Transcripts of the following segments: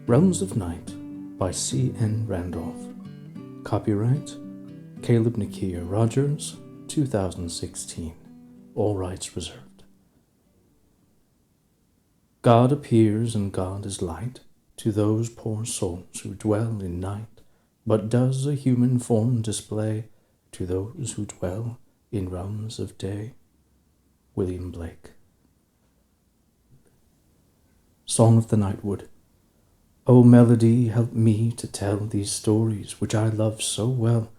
Realms of Night by C.N. Randolph. Copyright Caleb Nakia Rogers, 2016. All rights reserved. God appears and God is light to those poor souls who dwell in night, but does a human form display to those who dwell in realms of day. William Blake. Song of the Nightwood. O melody, help me to tell these stories which I love so well,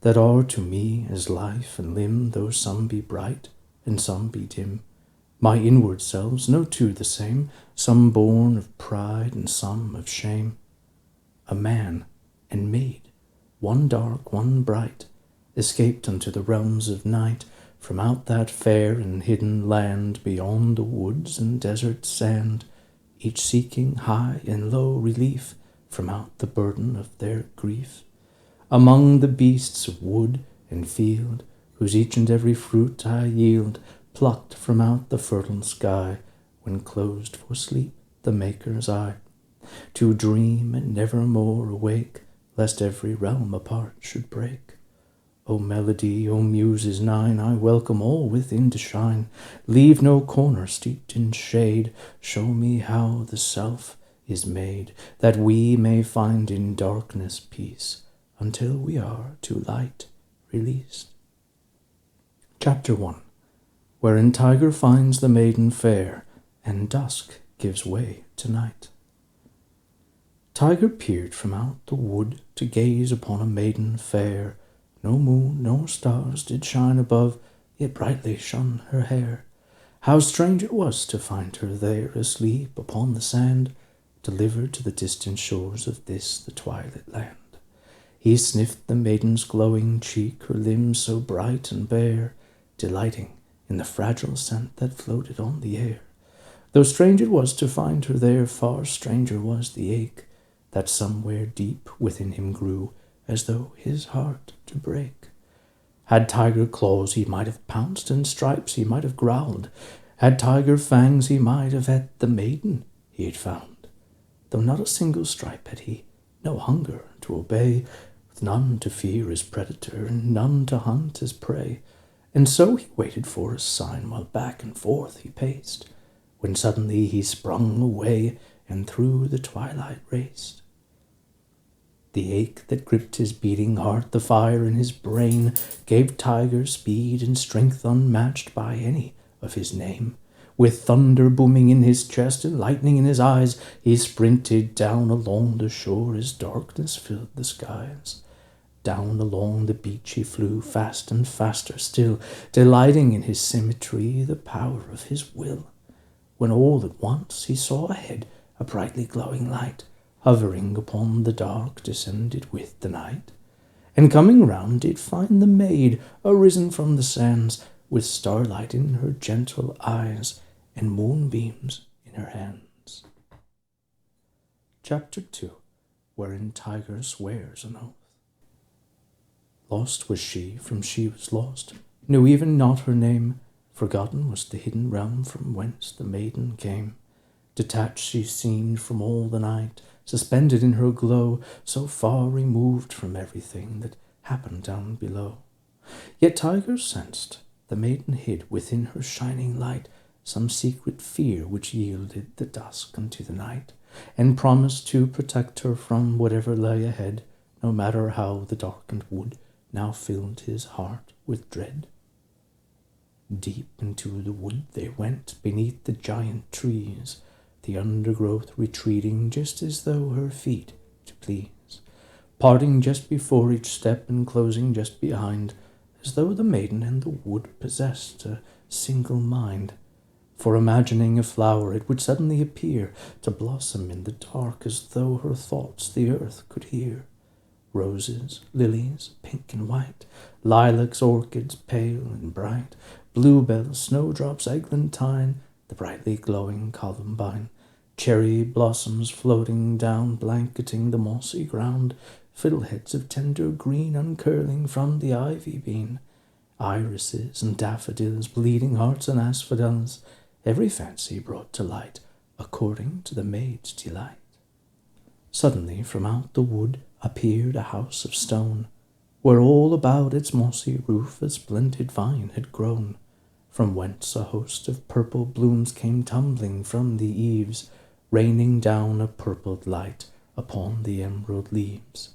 that are to me as life and limb, though some be bright and some be dim. My inward selves, no two the same, some born of pride and some of shame. A man and maid, one dark, one bright, escaped unto the realms of night, from out that fair and hidden land, beyond the woods and desert sand, each seeking high and low relief from out the burden of their grief. Among the beasts of wood and field, whose each and every fruit I yield, plucked from out the fertile sky, when closed for sleep the Maker's eye, to dream and never more awake, lest every realm apart should break. O melody, O muses nine, I welcome all within to shine. Leave no corner steeped in shade. Show me how the self is made, that we may find in darkness peace, until we are to light released. Chapter 1. Wherein Tiger finds the maiden fair, and dusk gives way to night. Tiger peered from out the wood to gaze upon a maiden fair. No moon nor stars did shine above, yet brightly shone her hair. How strange it was to find her there, asleep upon the sand, delivered to the distant shores of this the twilight land. He sniffed the maiden's glowing cheek, her limbs so bright and bare, delighting in the fragile scent that floated on the air. Though strange it was to find her there, far stranger was the ache that somewhere deep within him grew, as though his heart to break. Had Tiger claws, he might have pounced, and stripes he might have growled. Had Tiger fangs, he might have et the maiden he had found. Though not a single stripe had he, no hunger to obey, with none to fear his predator, and none to hunt his prey. And so he waited for a sign, while back and forth he paced, when suddenly he sprung away, and through the twilight raced. The ache that gripped his beating heart, the fire in his brain, gave Tiger speed and strength unmatched by any of his name. With thunder booming in his chest and lightning in his eyes, he sprinted down along the shore as darkness filled the skies. Down along the beach he flew, fast and faster still, delighting in his symmetry, the power of his will. When all at once he saw ahead a brightly glowing light, hovering upon the dark, descended with the night, and coming round did find the maid arisen from the sands, with starlight in her gentle eyes, and moonbeams in her hands. Chapter 2. Wherein Tiger swears an oath. Lost was she was lost, knew even not her name, forgotten was the hidden realm from whence the maiden came. Detached she seemed from all the night, suspended in her glow, so far removed from everything that happened down below. Yet Tiger sensed the maiden hid within her shining light some secret fear which yielded the dusk unto the night, and promised to protect her from whatever lay ahead, no matter how the darkened wood now filled his heart with dread. Deep into the wood they went, beneath the giant trees, the undergrowth retreating just as though her feet to please, parting just before each step and closing just behind, as though the maiden and the wood possessed a single mind. For imagining a flower, it would suddenly appear to blossom in the dark, as though her thoughts the earth could hear. Roses, lilies, pink and white, lilacs, orchids, pale and bright, bluebells, snowdrops, eglantine, the brightly glowing columbine, cherry blossoms floating down, blanketing the mossy ground, fiddleheads of tender green uncurling from the ivy bean, irises and daffodils, bleeding hearts and asphodels, every fancy brought to light according to the maid's delight. Suddenly from out the wood appeared a house of stone, where all about its mossy roof a splendid vine had grown, from whence a host of purple blooms came tumbling from the eaves, raining down a purpled light upon the emerald leaves,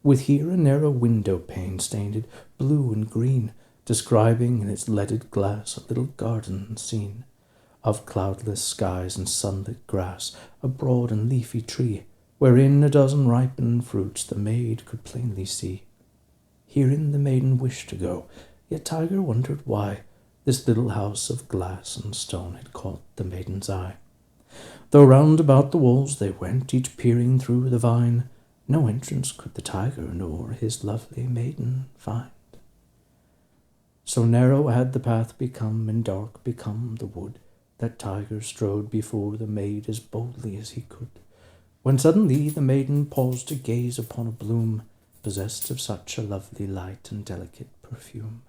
with here a narrow window pane stained blue and green, describing in its leaded glass a little garden scene, of cloudless skies and sunlit grass, a broad and leafy tree, wherein a dozen ripened fruits the maid could plainly see. Herein the maiden wished to go, yet Tiger wondered why this little house of glass and stone had caught the maiden's eye. Though round about the walls they went, each peering through the vine, no entrance could the tiger nor his lovely maiden find. So narrow had the path become, and dark become the wood, that Tiger strode before the maid as boldly as he could, when suddenly the maiden paused to gaze upon a bloom, possessed of such a lovely light and delicate perfume.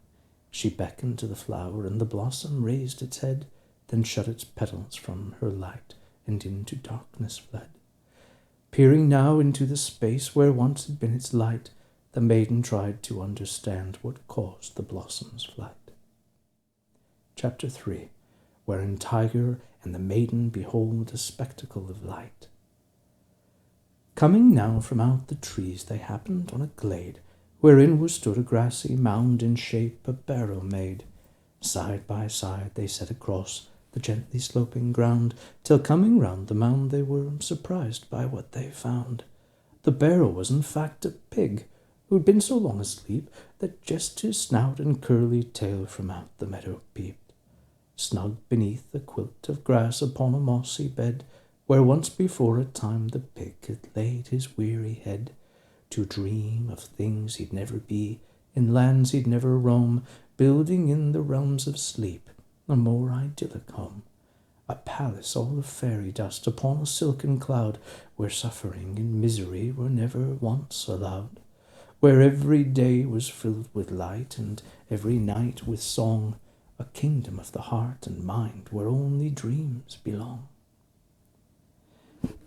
She beckoned to the flower, and the blossom raised its head, then shut its petals from her light, and into darkness fled. Peering now into the space where once had been its light, the maiden tried to understand what caused the blossom's flight. Chapter 3, wherein Tiger and the maiden behold a spectacle of light. Coming now from out the trees, they happened on a glade, wherein was stood a grassy mound in shape a barrow made. Side by side they set across the gently sloping ground, till coming round the mound they were surprised by what they found. The barrow was in fact a pig, who'd been so long asleep that just his snout and curly tail from out the meadow peeped. Snug beneath a quilt of grass upon a mossy bed, where once before a time the pig had laid his weary head, to dream of things he'd never be, in lands he'd never roam, building in the realms of sleep a more idyllic home, a palace all of fairy dust upon a silken cloud, where suffering and misery were never once allowed, where every day was filled with light and every night with song, a kingdom of the heart and mind where only dreams belong.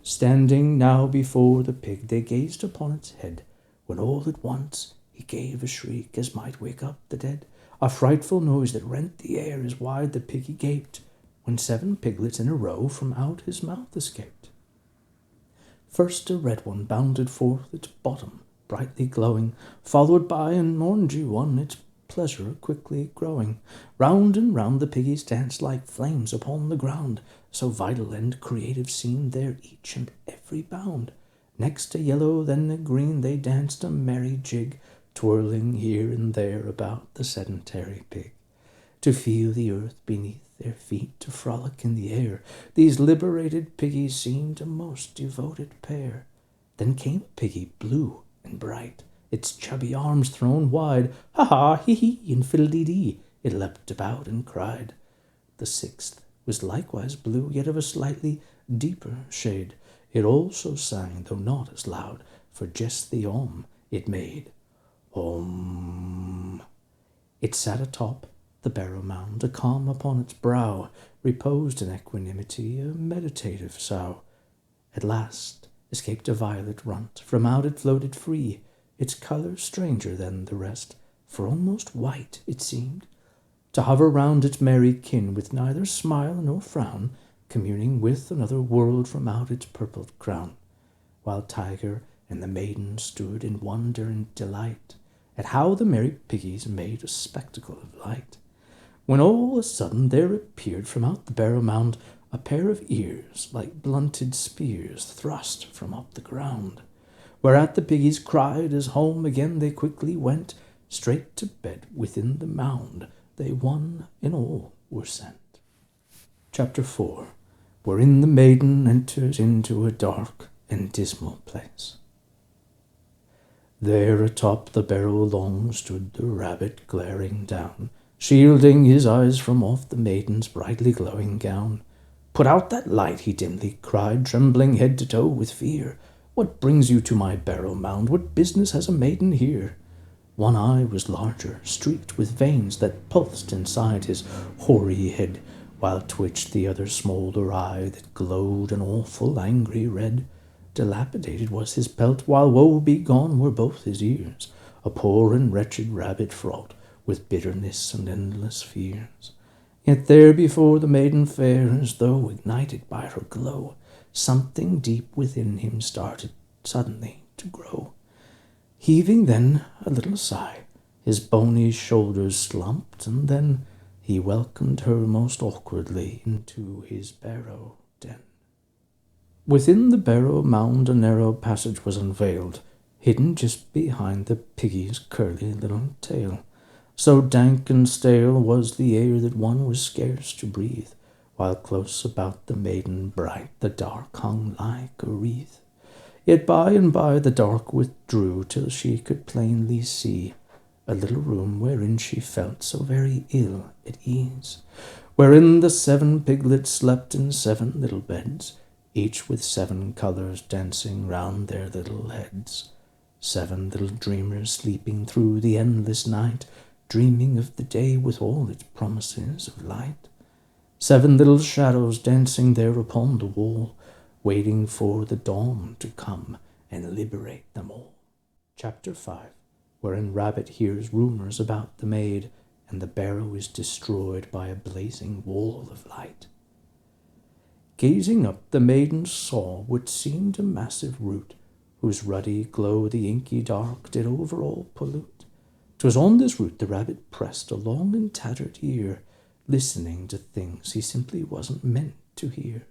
Standing now before the pig, they gazed upon its head, when all at once he gave a shriek as might wake up the dead, a frightful noise that rent the air as wide the piggy gaped, when 7 piglets in a row from out his mouth escaped. First a red one bounded forth, its bottom brightly glowing, followed by an orangey one, its pleasure quickly growing. Round and round the piggies danced like flames upon the ground, so vital and creative seemed their each and every bound. Next a yellow, then a green, they danced a merry jig, twirling here and there about the sedentary pig. To feel the earth beneath their feet, to frolic in the air, these liberated piggies seemed a most devoted pair. Then came a piggy blue and bright, its chubby arms thrown wide. Ha ha, hee hee, and fiddle-dee-dee, it leapt about and cried. The 6th was likewise blue, yet of a slightly deeper shade. It also sang, though not as loud, for just the om it made. Om. It sat atop the barrow mound, a calm upon its brow reposed in equanimity a meditative sow. At last escaped a violet runt, from out it floated free, its colour stranger than the rest, for almost white it seemed, to hover round its merry kin with neither smile nor frown, communing with another world from out its purpled crown, while Tiger and the maiden stood in wonder and delight at how the merry piggies made a spectacle of light, when all of a sudden there appeared from out the barrow mound a pair of ears like blunted spears thrust from up the ground, whereat the piggies cried as home again they quickly went, straight to bed within the mound they one and all were sent. Chapter 4, wherein the maiden enters into a dark and dismal place. There atop the barrow long stood the rabbit glaring down, shielding his eyes from off the maiden's brightly glowing gown. Put out that light, he dimly cried, trembling head to toe with fear. What brings you to my barrow mound? What business has a maiden here? One eye was larger, streaked with veins that pulsed inside his hoary head, while twitched the other smaller eye that glowed an awful angry red. dilapidated was his pelt, while woe begone were both his ears, a poor and wretched rabbit fraught with bitterness and endless fears. Yet there before the maiden fair, as though ignited by her glow, something deep within him started suddenly to grow. Heaving then a little sigh, his bony shoulders slumped, and then he welcomed her most awkwardly into his barrow den. Within the barrow mound a narrow passage was unveiled, hidden just behind the piggy's curly little tail. So dank and stale was the air that one was scarce to breathe, while close about the maiden bright the dark hung like a wreath. Yet by and by the dark withdrew, till she could plainly see a little room wherein she felt so very ill at ease, wherein the 7 piglets slept in 7 little beds, each with 7 colours dancing round their little heads. 7 little dreamers sleeping through the endless night, dreaming of the day with all its promises of light. 7 little shadows dancing there upon the wall, waiting for the dawn to come and liberate them all. Chapter 5, wherein Rabbit hears rumours about the maid, and the barrow is destroyed by a blazing wall of light. Gazing up, the maiden saw what seemed a massive root, whose ruddy glow the inky dark did over all pollute. 'Twas on this root the rabbit pressed a long and tattered ear, listening to things he simply wasn't meant to hear.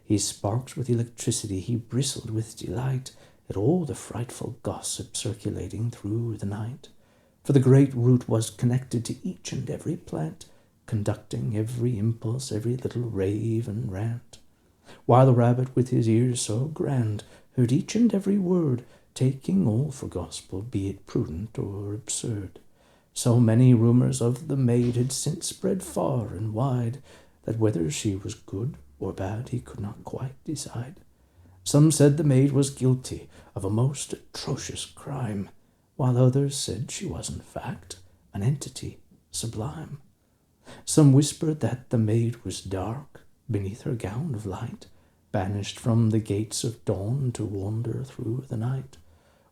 He sparked with electricity, he bristled with delight at all the frightful gossip circulating through the night. For the great root was connected to each and every plant, conducting every impulse, every little rave and rant. While the rabbit with his ears so grand heard each and every word, taking all for gospel, be it prudent or absurd. So many rumours of the maid had since spread far and wide, that whether she was good or bad he could not quite decide. Some said the maid was guilty of a most atrocious crime, while others said she was in fact an entity sublime. Some whispered that the maid was dark beneath her gown of light, banished from the gates of dawn to wander through the night,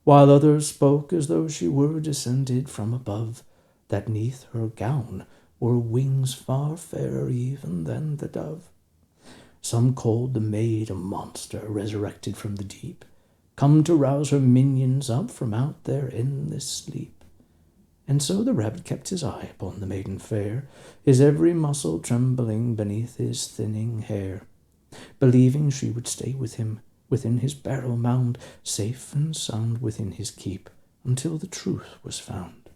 while others spoke as though she were descended from above, that neath her gown were wings far fairer even than the dove. Some called the maid a monster resurrected from the deep, come to rouse her minions up from out their endless sleep. And so the rabbit kept his eye upon the maiden fair, his every muscle trembling beneath his thinning hair, believing she would stay with him within his barrow mound, safe and sound within his keep, until the truth was found.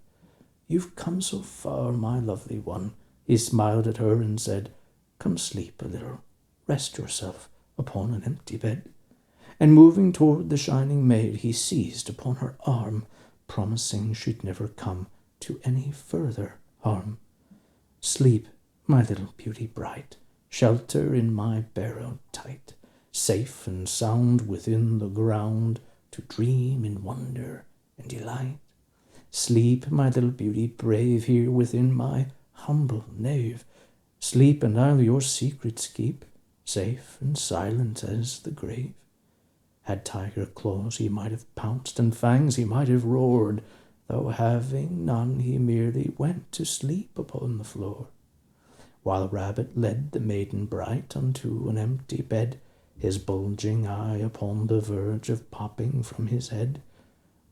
"You've come so far, my lovely one," he smiled at her and said, "come sleep a little, rest yourself upon an empty bed." And moving toward the shining maid, he seized upon her arm, promising she'd never come to any further harm. "Sleep, my little beauty bright, shelter in my barrow tight, safe and sound within the ground, to dream in wonder and delight. Sleep, my little beauty brave, here within my humble nave. Sleep, and I'll your secrets keep, safe and silent as the grave." Had tiger claws he might have pounced, and fangs he might have roared, though having none he merely went to sleep upon the floor. While Rabbit led the maiden bright unto an empty bed, his bulging eye upon the verge of popping from his head,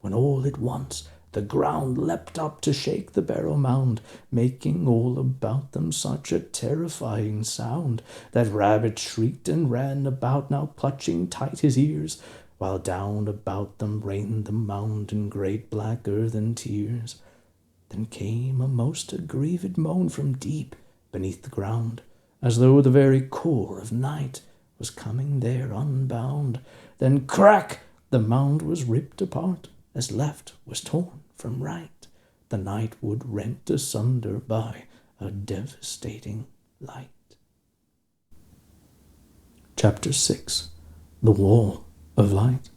when all at once the ground leapt up to shake the barrow mound, making all about them such a terrifying sound that Rabbit shrieked and ran about, now clutching tight his ears, while down about them rained the mound in great black earthen tears. Then came a most aggrieved moan from deep beneath the ground, as though the very core of night was coming there unbound. Then crack! The mound was ripped apart, as left was torn from right, the night wood rent asunder by a devastating light. Chapter 6, The Wall of Light.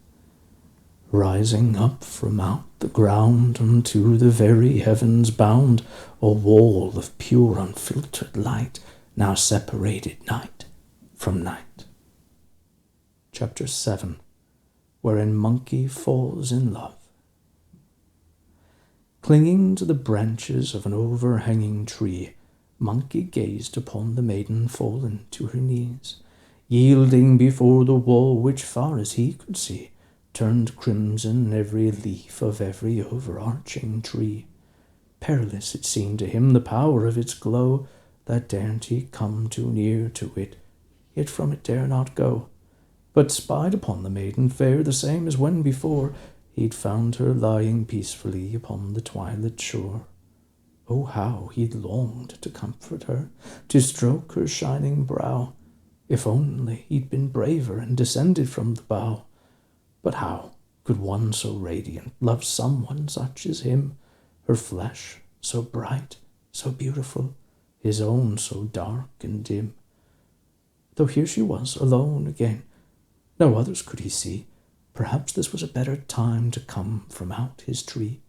Rising up from out the ground unto the very heavens bound, a wall of pure unfiltered light now separated night from night. Chapter 7, wherein monkey falls in love. Clinging to the branches of an overhanging tree, monkey gazed upon the maiden fallen to her knees, yielding before the wall which, far as he could see, turned crimson every leaf of every overarching tree. Perilous it seemed to him the power of its glow, that daren't he come too near to it, yet from it dare not go, but spied upon the maiden fair the same as when before he'd found her lying peacefully upon the twilit shore. Oh, how he'd longed to comfort her, to stroke her shining brow, if only he'd been braver and descended from the bough. But how could one so radiant love someone such as him, her flesh so bright, so beautiful, his own so dark and dim? Though here she was, alone again, no others could he see. Perhaps this was a better time to come from out his tree.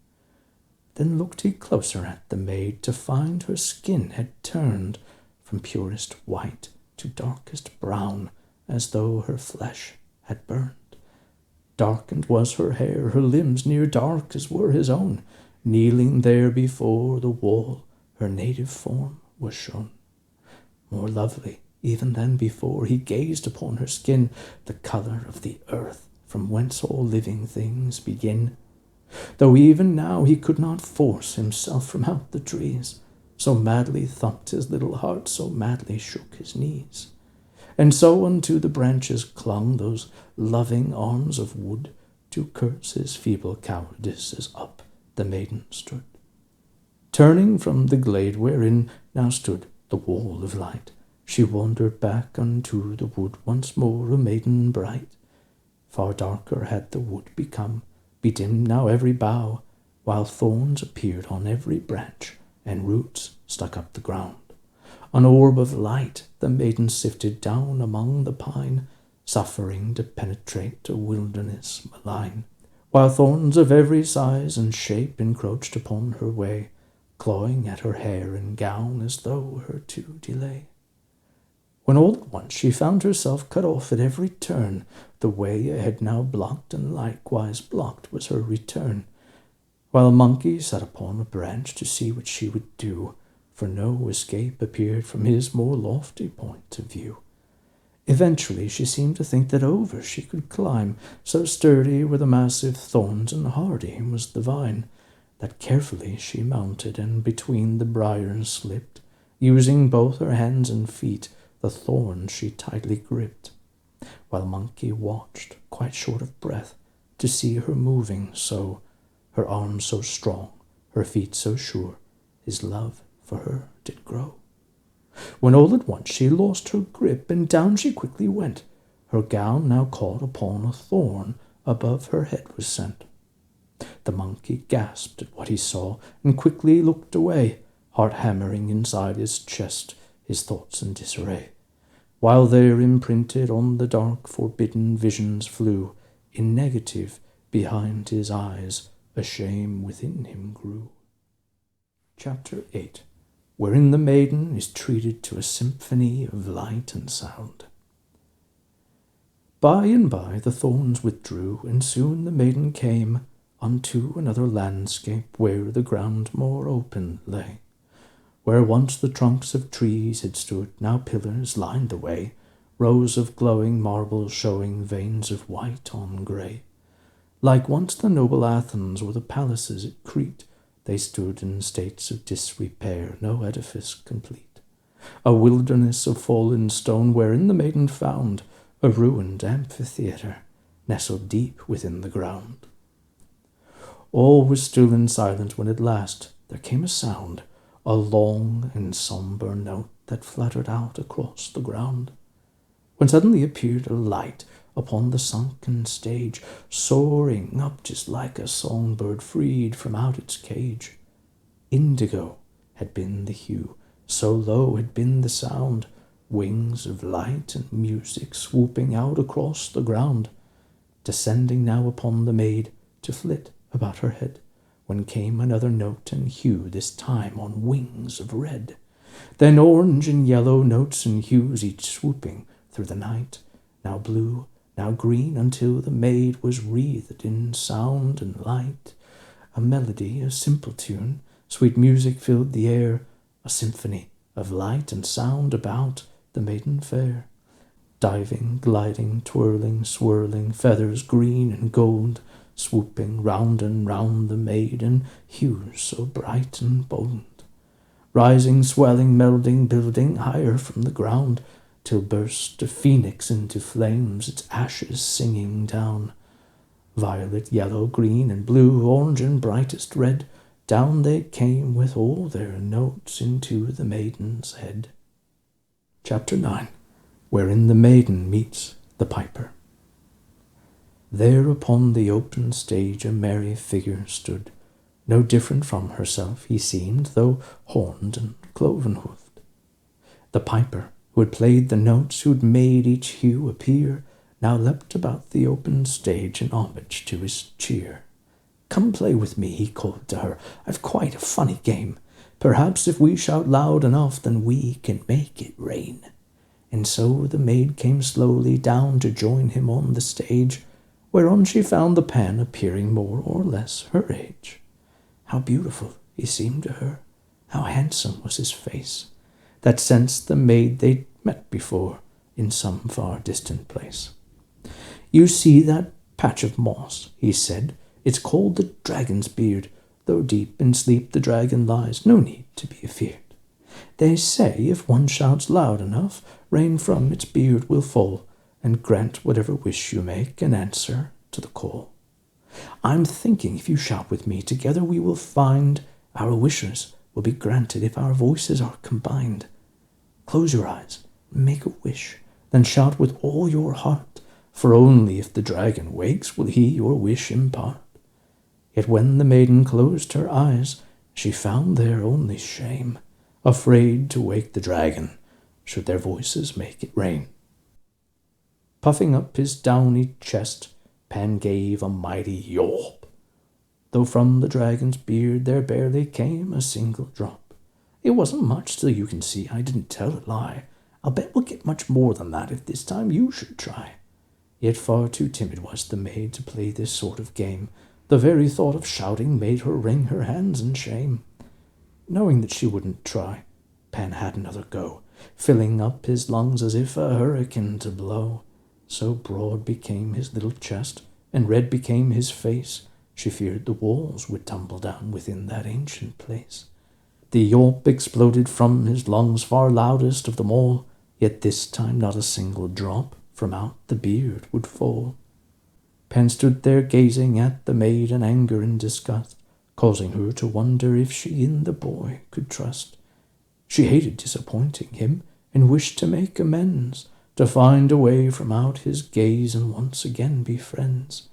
Then looked he closer at the maid, to find her skin had turned from purest white to darkest brown, as though her flesh had burned. Darkened was her hair, her limbs near dark as were his own. Kneeling there before the wall, her native form was shown. More lovely even than before, he gazed upon her skin, the colour of the earth, from whence all living things begin. Though even now he could not force himself from out the trees, so madly thumped his little heart, so madly shook his knees. And so unto the branches clung those loving arms of wood, to curse his feeble cowardice as up the maiden stood. Turning from the glade wherein now stood the wall of light, she wandered back unto the wood once more, a maiden bright. Far darker had the wood become, bedimmed now every bough, while thorns appeared on every branch, and roots stuck up the ground. An orb of light the maiden sifted down among the pine, suffering to penetrate a wilderness malign, while thorns of every size and shape encroached upon her way, clawing at her hair and gown as though her to delay. When all at once she found herself cut off at every turn, the way ahead now blocked, and likewise blocked was her return, while a monkey sat upon a branch to see what she would do, for no escape appeared from his more lofty point of view. Eventually she seemed to think that over she could climb, so sturdy were the massive thorns and hardy was the vine, that carefully she mounted and between the briars slipped, using both her hands and feet, the thorns she tightly gripped, while monkey watched, quite short of breath, to see her moving so, her arms so strong, her feet so sure, his love for her did grow. When all at once she lost her grip, and down she quickly went, her gown now caught upon a thorn above her head was sent. The monkey gasped at what he saw, and quickly looked away, heart hammering inside his chest, his thoughts in disarray, while there imprinted on the dark forbidden visions flew, in negative behind his eyes a shame within him grew. Chapter 8, wherein the maiden is treated to a symphony of light and sound. By and by the thorns withdrew, and soon the maiden came unto another landscape, where the ground more open lay. Where once the trunks of trees had stood, now pillars lined the way, rows of glowing marble showing veins of white on grey. Like once the noble Athens or the palaces at Crete, they stood in states of disrepair, no edifice complete. A wilderness of fallen stone, wherein the maiden found a ruined amphitheatre, nestled deep within the ground. All was still and silent when at last there came a sound, a long and sombre note that fluttered out across the ground, when suddenly appeared a light upon the sunken stage, soaring up just like a songbird freed from out its cage. Indigo had been the hue, so low had been the sound, wings of light and music swooping out across the ground, descending now upon the maid to flit about her head, when came another note and hue, this time on wings of red. Then orange and yellow notes and hues, each swooping through the night, now blue, now green until the maid was wreathed in sound and light. A melody, a simple tune, sweet music filled the air, a symphony of light and sound about the maiden fair. Diving, gliding, twirling, swirling, feathers green and gold, swooping round and round the maid in hues so bright and bold. Rising, swelling, melding, building higher from the ground, till burst a phoenix into flames, its ashes singing down. Violet, yellow, green, and blue, orange, and brightest red, down they came with all their notes into the maiden's head. Chapter 9, wherein the maiden meets the piper. There upon the open stage a merry figure stood. No different from herself he seemed, though horned and cloven-hoofed. The piper, who had played the notes, who'd made each hue appear, now leapt about the open stage in homage to his cheer. "Come play with me," he called to her. "I've quite a funny game. Perhaps if we shout loud enough, then we can make it rain." And so the maid came slowly down to join him on the stage, whereon she found the pan appearing more or less her age. How beautiful he seemed to her, how handsome was his face, that sensed the maid they'd met before in some far distant place. "You see that patch of moss," he said, "it's called the dragon's beard. Though deep in sleep the dragon lies, no need to be afeard. They say if one shouts loud enough, rain from its beard will fall, and grant whatever wish you make an answer to the call. I'm thinking if you shout with me, together we will find our wishes will be granted if our voices are combined. Close your eyes, make a wish, then shout with all your heart, for only if the dragon wakes will he your wish impart." Yet when the maiden closed her eyes, she found there only shame, afraid to wake the dragon, should their voices make it rain. Puffing up his downy chest, Pan gave a mighty yawp, though from the dragon's beard there barely came a single drop. "It wasn't much, so you can see I didn't tell a lie. I'll bet we'll get much more than that if this time you should try." Yet far too timid was the maid to play this sort of game. The very thought of shouting made her wring her hands in shame. Knowing that she wouldn't try, Pan had another go, filling up his lungs as if a hurricane to blow. So broad became his little chest, and red became his face, she feared the walls would tumble down within that ancient place. The yawp exploded from his lungs, far loudest of them all, yet this time not a single drop from out the beard would fall. Pan stood there gazing at the maid in anger and disgust, causing her to wonder if she in the boy could trust. She hated disappointing him, and wished to make amends, to find a way from out his gaze and once again be friends.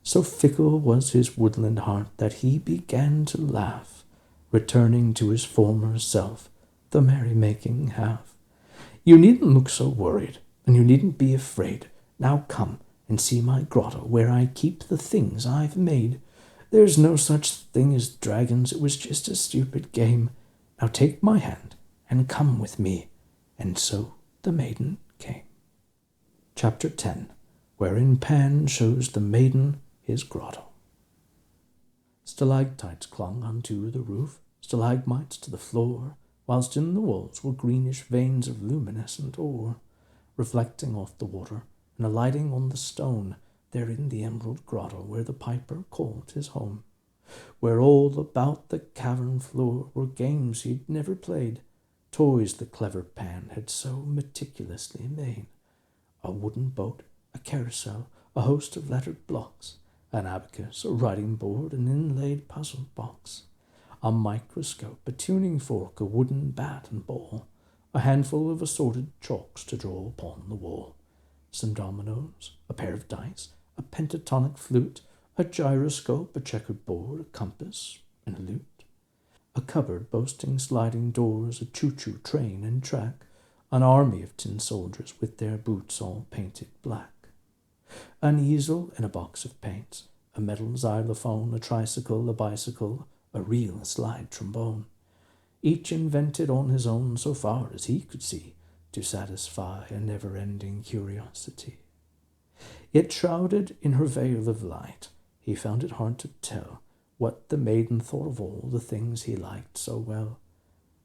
So fickle was his woodland heart that he began to laugh, returning to his former self, the merry-making half. "You needn't look so worried, and you needn't be afraid. Now come and see my grotto, where I keep the things I've made. There's no such thing as dragons, it was just a stupid game. Now take my hand and come with me." And so the maiden came. Chapter 10, wherein Pan shows the maiden his grotto. Stalactites clung unto the roof, stalagmites to the floor, whilst in the walls were greenish veins of luminescent ore, reflecting off the water and alighting on the stone, there in the emerald grotto where the piper called his home, where all about the cavern floor were games he'd never played, toys the clever Pan had so meticulously made. A wooden boat, a carousel, a host of lettered blocks, an abacus, a writing board, an inlaid puzzle box, a microscope, a tuning fork, a wooden bat and ball, a handful of assorted chalks to draw upon the wall, some dominoes, a pair of dice, a pentatonic flute, a gyroscope, a checkered board, a compass, and a lute, a cupboard boasting sliding doors, a choo-choo train and track, an army of tin soldiers with their boots all painted black, an easel and a box of paints, a metal xylophone, a tricycle, a bicycle, a real slide trombone, each invented on his own so far as he could see, to satisfy a never-ending curiosity. Yet shrouded in her veil of light, he found it hard to tell what the maiden thought of all the things he liked so well.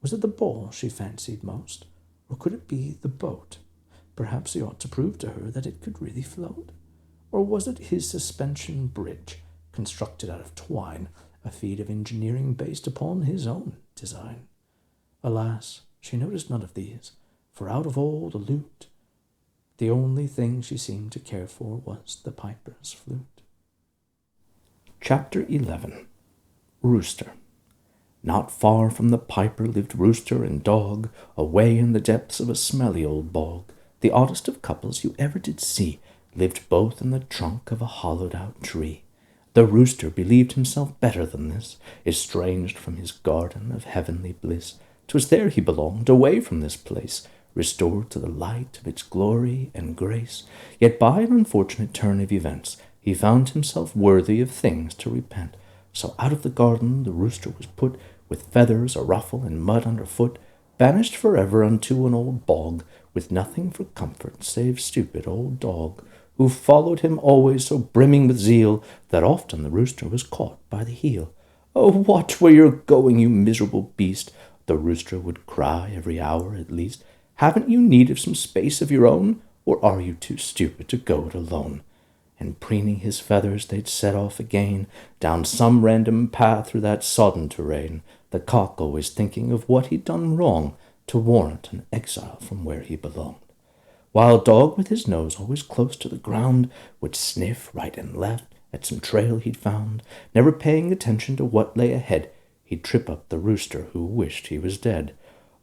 Was it the ball she fancied most, or could it be the boat? Perhaps he ought to prove to her that it could really float. Or was it his suspension bridge, constructed out of twine, a feat of engineering based upon his own design? Alas, she noticed none of these, for out of all the loot, the only thing she seemed to care for was the piper's flute. Chapter 11. Rooster. Not far from the piper lived rooster and dog, away in the depths of a smelly old bog. The oddest of couples you ever did see lived both in the trunk of a hollowed-out tree. The rooster believed himself better than this, estranged from his garden of heavenly bliss. 'Twas there he belonged, away from this place, restored to the light of its glory and grace. Yet by an unfortunate turn of events he found himself worthy of things to repent. So out of the garden the rooster was put, with feathers a-ruffle and mud underfoot, banished forever unto an old bog, with nothing for comfort save stupid old dog, who followed him always so brimming with zeal that often the rooster was caught by the heel. "Oh, watch where you're going, you miserable beast," the rooster would cry every hour at least. "Haven't you need of some space of your own, or are you too stupid to go it alone?" And preening his feathers, they'd set off again, down some random path through that sodden terrain, the cock always thinking of what he'd done wrong to warrant an exile from where he belonged. While dog, with his nose always close to the ground, would sniff right and left at some trail he'd found, never paying attention to what lay ahead. He'd trip up the rooster who wished he was dead.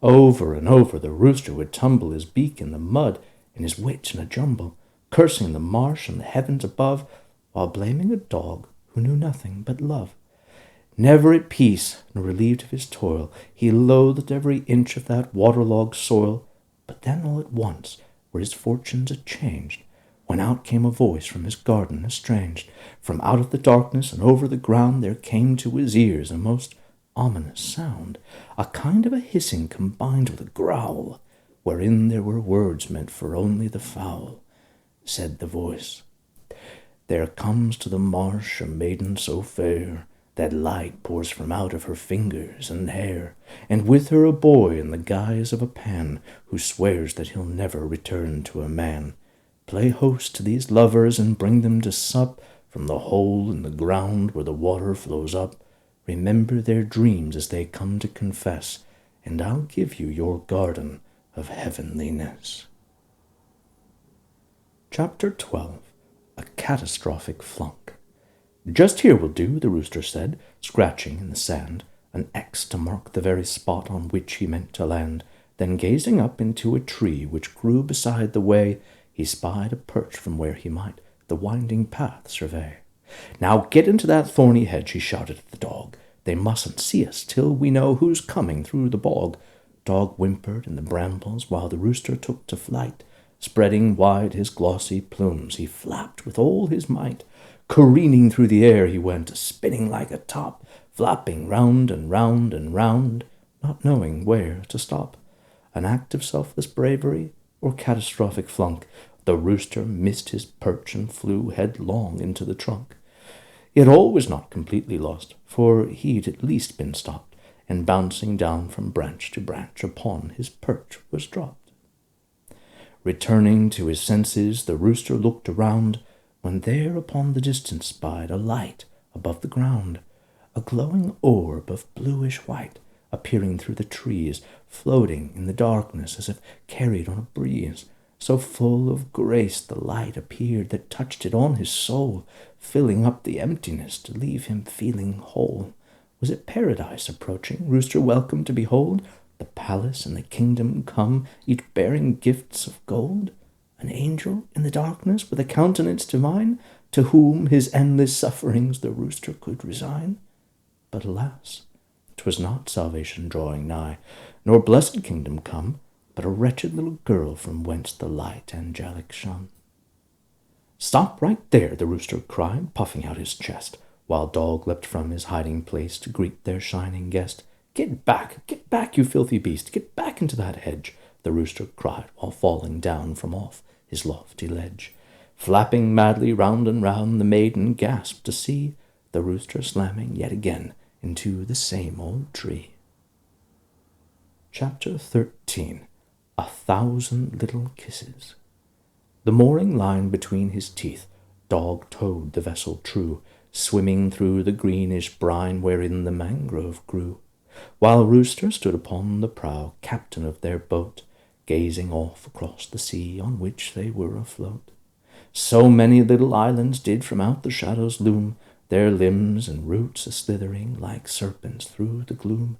Over and over the rooster would tumble his beak in the mud and his wits in a jumble, cursing the marsh and the heavens above, while blaming a dog who knew nothing but love. Never at peace, nor relieved of his toil, he loathed every inch of that waterlogged soil. But then all at once were his fortunes a-changed, when out came a voice from his garden estranged. From out of the darkness and over the ground there came to his ears a most ominous sound, a kind of a hissing combined with a growl, wherein there were words meant for only the foul. Said the voice, "There comes to the marsh a maiden so fair, that light pours from out of her fingers and hair, and with her a boy in the guise of a pan, who swears that he'll never return to a man. Play host to these lovers and bring them to sup from the hole in the ground where the water flows up. Remember their dreams as they come to confess, and I'll give you your garden of heavenliness." Chapter 12. A Catastrophic Flunk. "Just here will do," the rooster said, scratching in the sand an X to mark the very spot on which he meant to land. Then gazing up into a tree which grew beside the way, he spied a perch from where he might the winding path survey. "Now get into that thorny hedge," he shouted at the dog. "They mustn't see us till we know who's coming through the bog." Dog whimpered in the brambles while the rooster took to flight. Spreading wide his glossy plumes, he flapped with all his might. Careening through the air he went, spinning like a top, flapping round and round and round, not knowing where to stop. An act of selfless bravery or catastrophic flunk, the rooster missed his perch and flew headlong into the trunk. Yet all was not completely lost, for he'd at least been stopped, and bouncing down from branch to branch upon his perch was dropped. Returning to his senses, the rooster looked around, when there upon the distance spied a light above the ground, a glowing orb of bluish white, appearing through the trees, floating in the darkness as if carried on a breeze. So full of grace the light appeared that touched it on his soul, filling up the emptiness to leave him feeling whole. Was it paradise approaching, rooster welcome to behold? The palace and the kingdom come, each bearing gifts of gold? An angel in the darkness with a countenance divine, to whom his endless sufferings the rooster could resign? But alas, 'twas not salvation drawing nigh, nor blessed kingdom come, but a wretched little girl from whence the light angelic shone. "Stop right there," the rooster cried, puffing out his chest, while dog leapt from his hiding place to greet their shining guest. Get back, you filthy beast, get back into that hedge," the rooster cried while falling down from off his lofty ledge. Flapping madly round and round, the maiden gasped to see the rooster slamming yet again into the same old tree. Chapter 13. 1,000 Little Kisses. The mooring line between his teeth, dog towed the vessel true, swimming through the greenish brine wherein the mangrove grew, while Rooster stood upon the prow, captain of their boat, gazing off across the sea on which they were afloat. So many little islands did from out the shadows loom, their limbs and roots a-slithering like serpents through the gloom,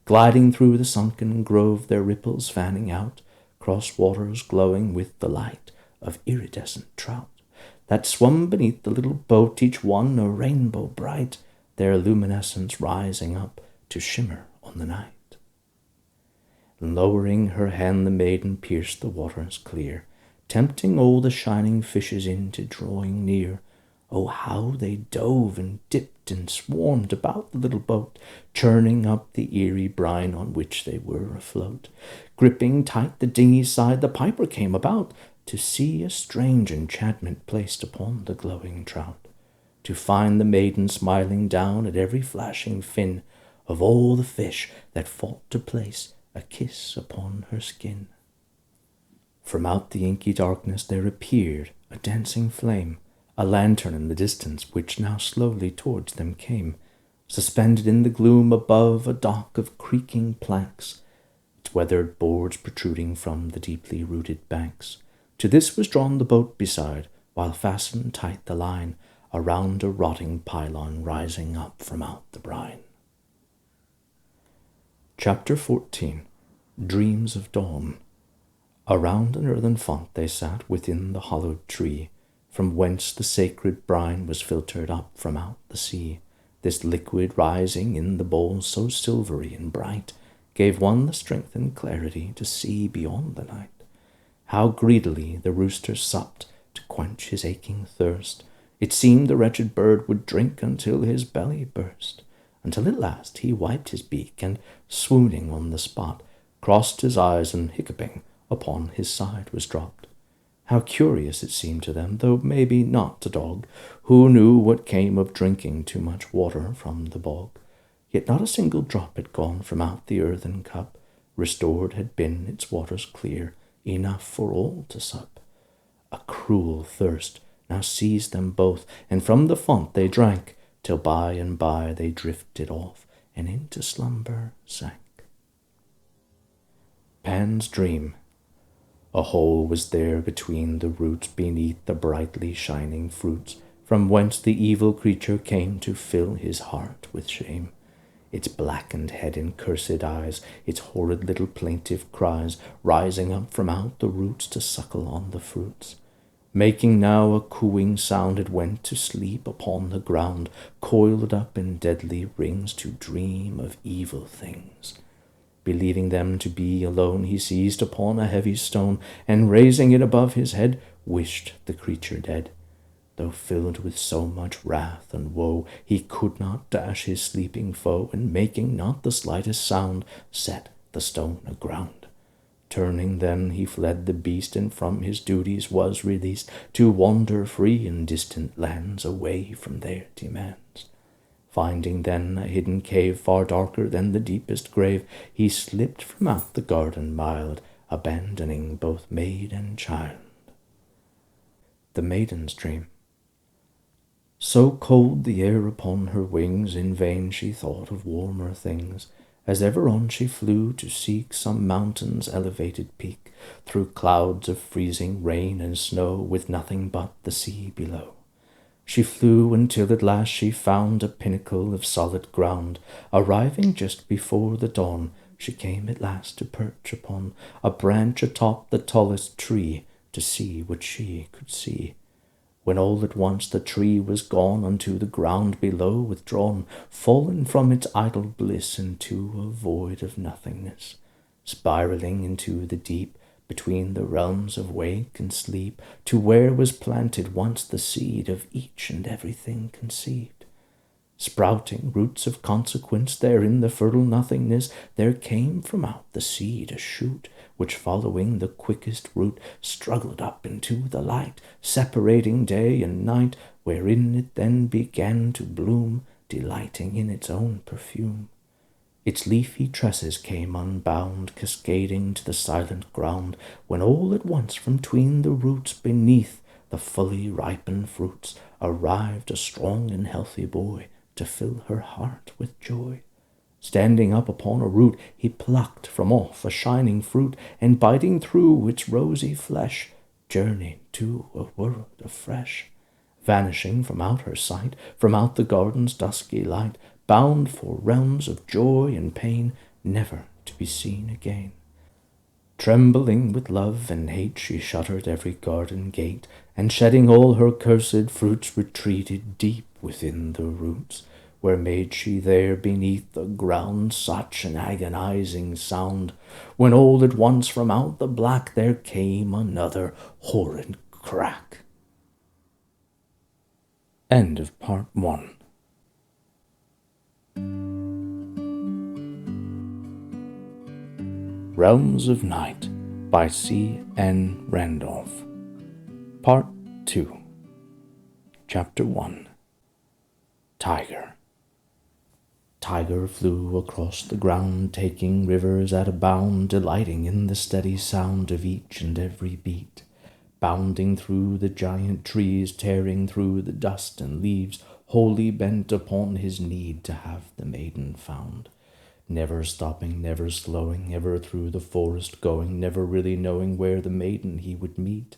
gliding through the sunken grove, their ripples fanning out, cross waters glowing with the light of iridescent trout, that swum beneath the little boat, each one a rainbow bright, their luminescence rising up to shimmer on the night. Lowering her hand, the maiden pierced the waters clear, tempting all the shining fishes into drawing near. Oh, how they dove and dipped and swarmed about the little boat, churning up the eerie brine on which they were afloat. Gripping tight the dinghy's side, the piper came about to see a strange enchantment placed upon the glowing trout, to find the maiden smiling down at every flashing fin of all the fish that fought to place a kiss upon her skin. From out the inky darkness there appeared a dancing flame, a lantern in the distance which now slowly towards them came, suspended in the gloom above a dock of creaking planks, its weathered boards protruding from the deeply rooted banks. To this was drawn the boat beside, while fastened tight the line around a rotting pylon rising up from out the brine. Chapter 14. Dreams of Dawn. Around an earthen font they sat within the hollowed tree, from whence the sacred brine was filtered up from out the sea. This liquid rising in the bowl so silvery and bright gave one the strength and clarity to see beyond the night. How greedily the rooster supped to quench his aching thirst! It seemed the wretched bird would drink until his belly burst, until at last he wiped his beak, and, swooning on the spot, crossed his eyes, and hiccuping upon his side was dropped. How curious it seemed to them, though maybe not to dog, who knew what came of drinking too much water from the bog. Yet not a single drop had gone from out the earthen cup, restored had been its waters clear, enough for all to sup. A cruel thirst now seized them both, and from the font they drank, till by and by they drifted off, and into slumber sank. Pan's Dream. A hole was there between the roots, beneath the brightly shining fruits, from whence the evil creature came to fill his heart with shame. Its blackened head and cursed eyes, its horrid little plaintive cries, rising up from out the roots to suckle on the fruits. Making now a cooing sound, it went to sleep upon the ground, coiled up in deadly rings to dream of evil things. Believing them to be alone, he seized upon a heavy stone, and raising it above his head, wished the creature dead. Though filled with so much wrath and woe, he could not dash his sleeping foe, and making not the slightest sound, set the stone aground. Turning then, he fled the beast, and from his duties was released, to wander free in distant lands, away from their demands. Finding then a hidden cave far darker than the deepest grave, he slipped from out the garden mild, abandoning both maid and child. The Maiden's Dream. So cold the air upon her wings, in vain she thought of warmer things, as ever on she flew to seek some mountain's elevated peak, through clouds of freezing rain and snow, with nothing but the sea below. She flew until at last she found a pinnacle of solid ground. Arriving just before the dawn, she came at last to perch upon a branch atop the tallest tree, to see what she could see. When all at once the tree was gone, unto the ground below withdrawn, fallen from its idle bliss into a void of nothingness, spiraling into the deep, between the realms of wake and sleep, to where was planted once the seed of each and everything conceived. Sprouting roots of consequence there in the fertile nothingness, there came from out the seed a shoot, which following the quickest route struggled up into the light, separating day and night, wherein it then began to bloom, delighting in its own perfume. Its leafy tresses came unbound, cascading to the silent ground, when all at once from tween the roots beneath the fully ripened fruits arrived a strong and healthy boy to fill her heart with joy. Standing up upon a root, he plucked from off a shining fruit, and biting through its rosy flesh, journeyed to a world afresh. Vanishing from out her sight, from out the garden's dusky light, bound for realms of joy and pain, never to be seen again. Trembling with love and hate, she shuttered every garden gate, and shedding all her cursed fruits, retreated deep within the roots, where made she there beneath the ground such an agonizing sound, when all at once from out the black there came another horrid crack. End of part 1. Realms of Night by C. N. Randolph. Part 2. Chapter 1. Tiger. Tiger flew across the ground, taking rivers at a bound, delighting in the steady sound of each and every beat, bounding through the giant trees, tearing through the dust and leaves, wholly bent upon his need to have the maiden found. Never stopping, never slowing, ever through the forest going, never really knowing where the maiden he would meet.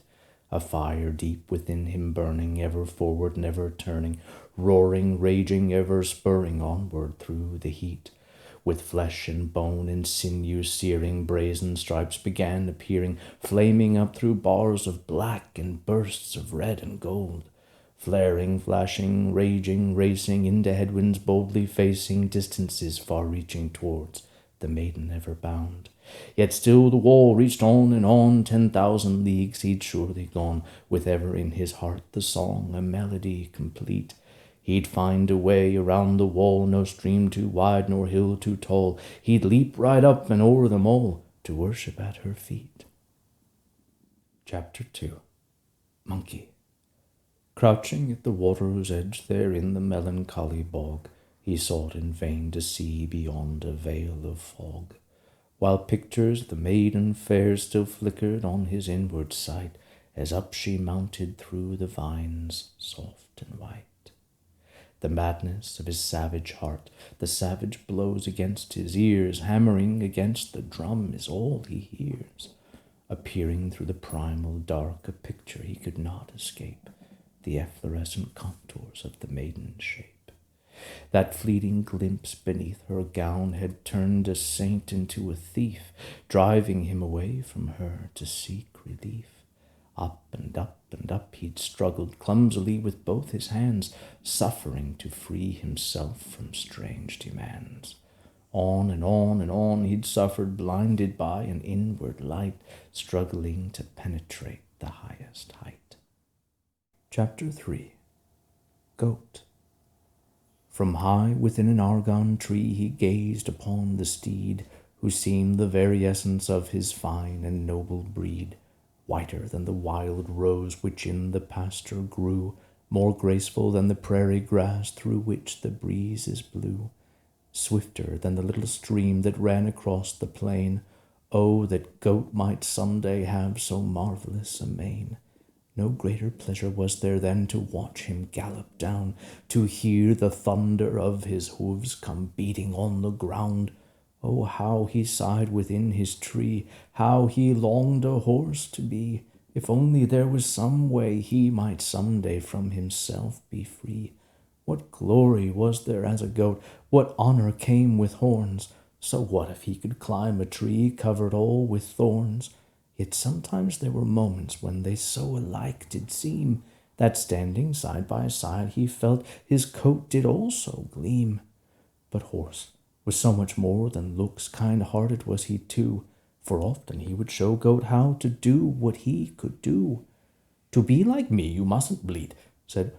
A fire deep within him burning, ever forward, never turning, roaring, raging, ever spurring onward through the heat. With flesh and bone and sinew searing, brazen stripes began appearing, flaming up through bars of black and bursts of red and gold. Flaring, flashing, raging, racing into headwinds, boldly facing distances far-reaching towards the maiden ever bound. Yet still the wall reached on and on, 10,000 leagues he'd surely gone, with ever in his heart the song, a melody complete. He'd find a way around the wall, no stream too wide nor hill too tall. He'd leap right up and o'er them all to worship at her feet. Chapter 2. Monkey. Crouching at the water's edge there in the melancholy bog, he sought in vain to see beyond a veil of fog, while pictures of the maiden fair still flickered on his inward sight, as up she mounted through the vines, soft and white. The madness of his savage heart, the savage blows against his ears, hammering against the drum, is all he hears. Appearing through the primal dark, a picture he could not escape, the efflorescent contours of the maiden's shape. That fleeting glimpse beneath her gown had turned a saint into a thief, driving him away from her to seek relief. Up and up and up he'd struggled clumsily with both his hands, suffering to free himself from strange demands. On and on and on he'd suffered, blinded by an inward light, struggling to penetrate the highest height. Chapter 3. Goat. From high within an argon tree he gazed upon the steed, who seemed the very essence of his fine and noble breed, whiter than the wild rose which in the pasture grew, more graceful than the prairie grass through which the breezes blew, swifter than the little stream that ran across the plain. Oh, that goat might some day have so marvelous a mane! No greater pleasure was there than to watch him gallop down, to hear the thunder of his hoofs come beating on the ground. Oh, how he sighed within his tree, how he longed a horse to be, if only there was some way he might some day from himself be free. What glory was there as a goat, what honor came with horns! So what if he could climb a tree covered all with thorns? Yet sometimes there were moments when they so alike did seem, that standing side by side he felt his coat did also gleam. But horse was so much more than looks, kind-hearted was he too, for often he would show goat how to do what he could do. To be like me you mustn't bleat, said.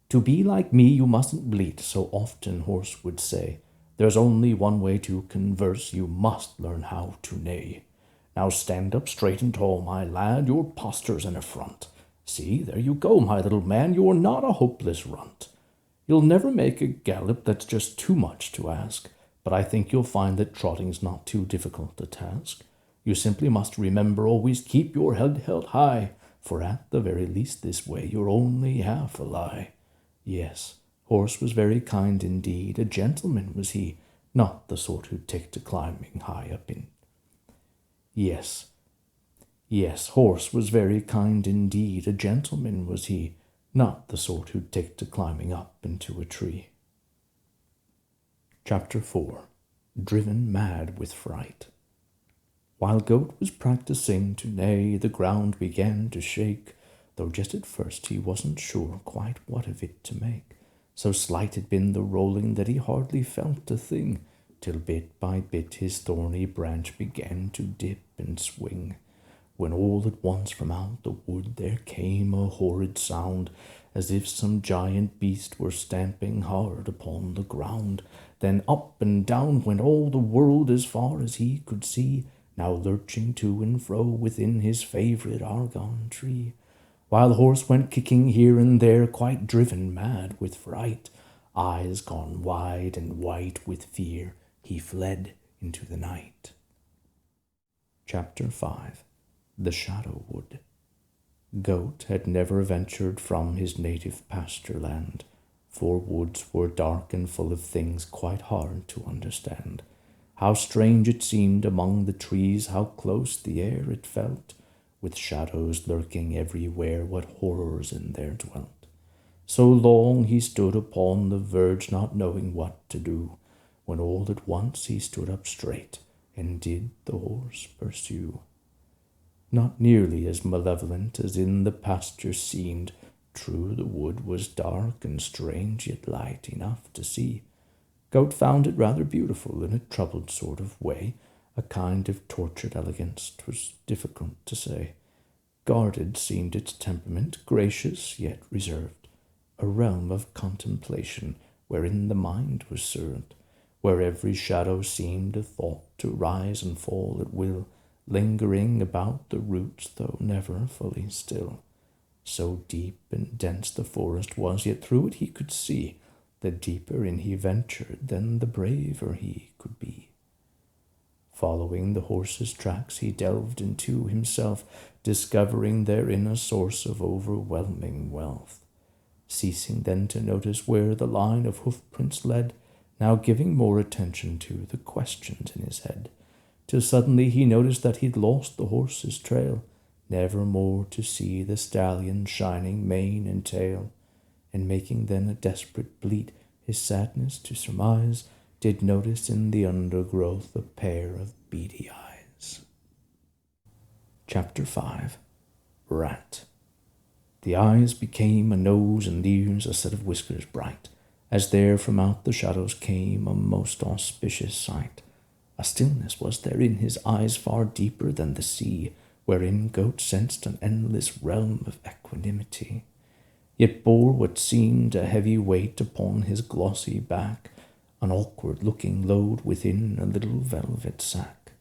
To be like me you mustn't bleat, so often horse would say. There's only one way to converse, you must learn how to neigh. Now stand up straight and tall, my lad, your posture's an affront. See, there you go, my little man, you're not a hopeless runt. You'll never make a gallop, that's just too much to ask, but I think you'll find that trotting's not too difficult a task. You simply must remember always keep your head held high, for at the very least this way you're only half a lie. Yes, horse was very kind indeed, a gentleman was he, not the sort who'd take to climbing high up in. Yes, horse was very kind indeed, a gentleman was he, not the sort who'd take to climbing up into a tree. Chapter 4. Driven mad with fright. While Goat was practising to neigh, the ground began to shake, though just at first he wasn't sure quite what of it to make. So slight had been the rolling that he hardly felt a thing, till bit by bit his thorny branch began to dip and swing, when all at once from out the wood there came a horrid sound, as if some giant beast were stamping hard upon the ground. Then up and down went all the world as far as he could see, now lurching to and fro within his favourite argon tree, while the horse went kicking here and there, quite driven mad with fright. Eyes gone wide and white with fear, he fled into the night. Chapter 5. The Shadow Wood. Goat had never ventured from his native pasture land, for woods were dark and full of things quite hard to understand. How strange it seemed among the trees, how close the air it felt, with shadows lurking everywhere, what horrors in there dwelt. So long he stood upon the verge, not knowing what to do, when all at once he stood up straight, and did the horse pursue. Not nearly as malevolent as in the pasture seemed. True, the wood was dark and strange, yet light enough to see. Goat found it rather beautiful in a troubled sort of way, a kind of tortured elegance, 'twas difficult to say. Guarded seemed its temperament, gracious yet reserved, a realm of contemplation wherein the mind was served, where every shadow seemed a thought to rise and fall at will, lingering about the roots, though never fully still. So deep and dense the forest was, yet through it he could see. The deeper in he ventured, then the braver he could be. Following the horse's tracks, he delved into himself, discovering therein a source of overwhelming wealth. Ceasing then to notice where the line of hoof-prints led, now giving more attention to the questions in his head, till suddenly he noticed that he'd lost the horse's trail, never more to see the stallion's shining mane and tail, and making then a desperate bleat, his sadness to surmise, did notice in the undergrowth a pair of beady eyes. Chapter 5. Rat. The eyes became a nose, and ears a set of whiskers bright, as there from out the shadows came a most auspicious sight. A stillness was there in his eyes far deeper than the sea, wherein Goat sensed an endless realm of equanimity, yet bore what seemed a heavy weight upon his glossy back, an awkward-looking load within a little velvet sack.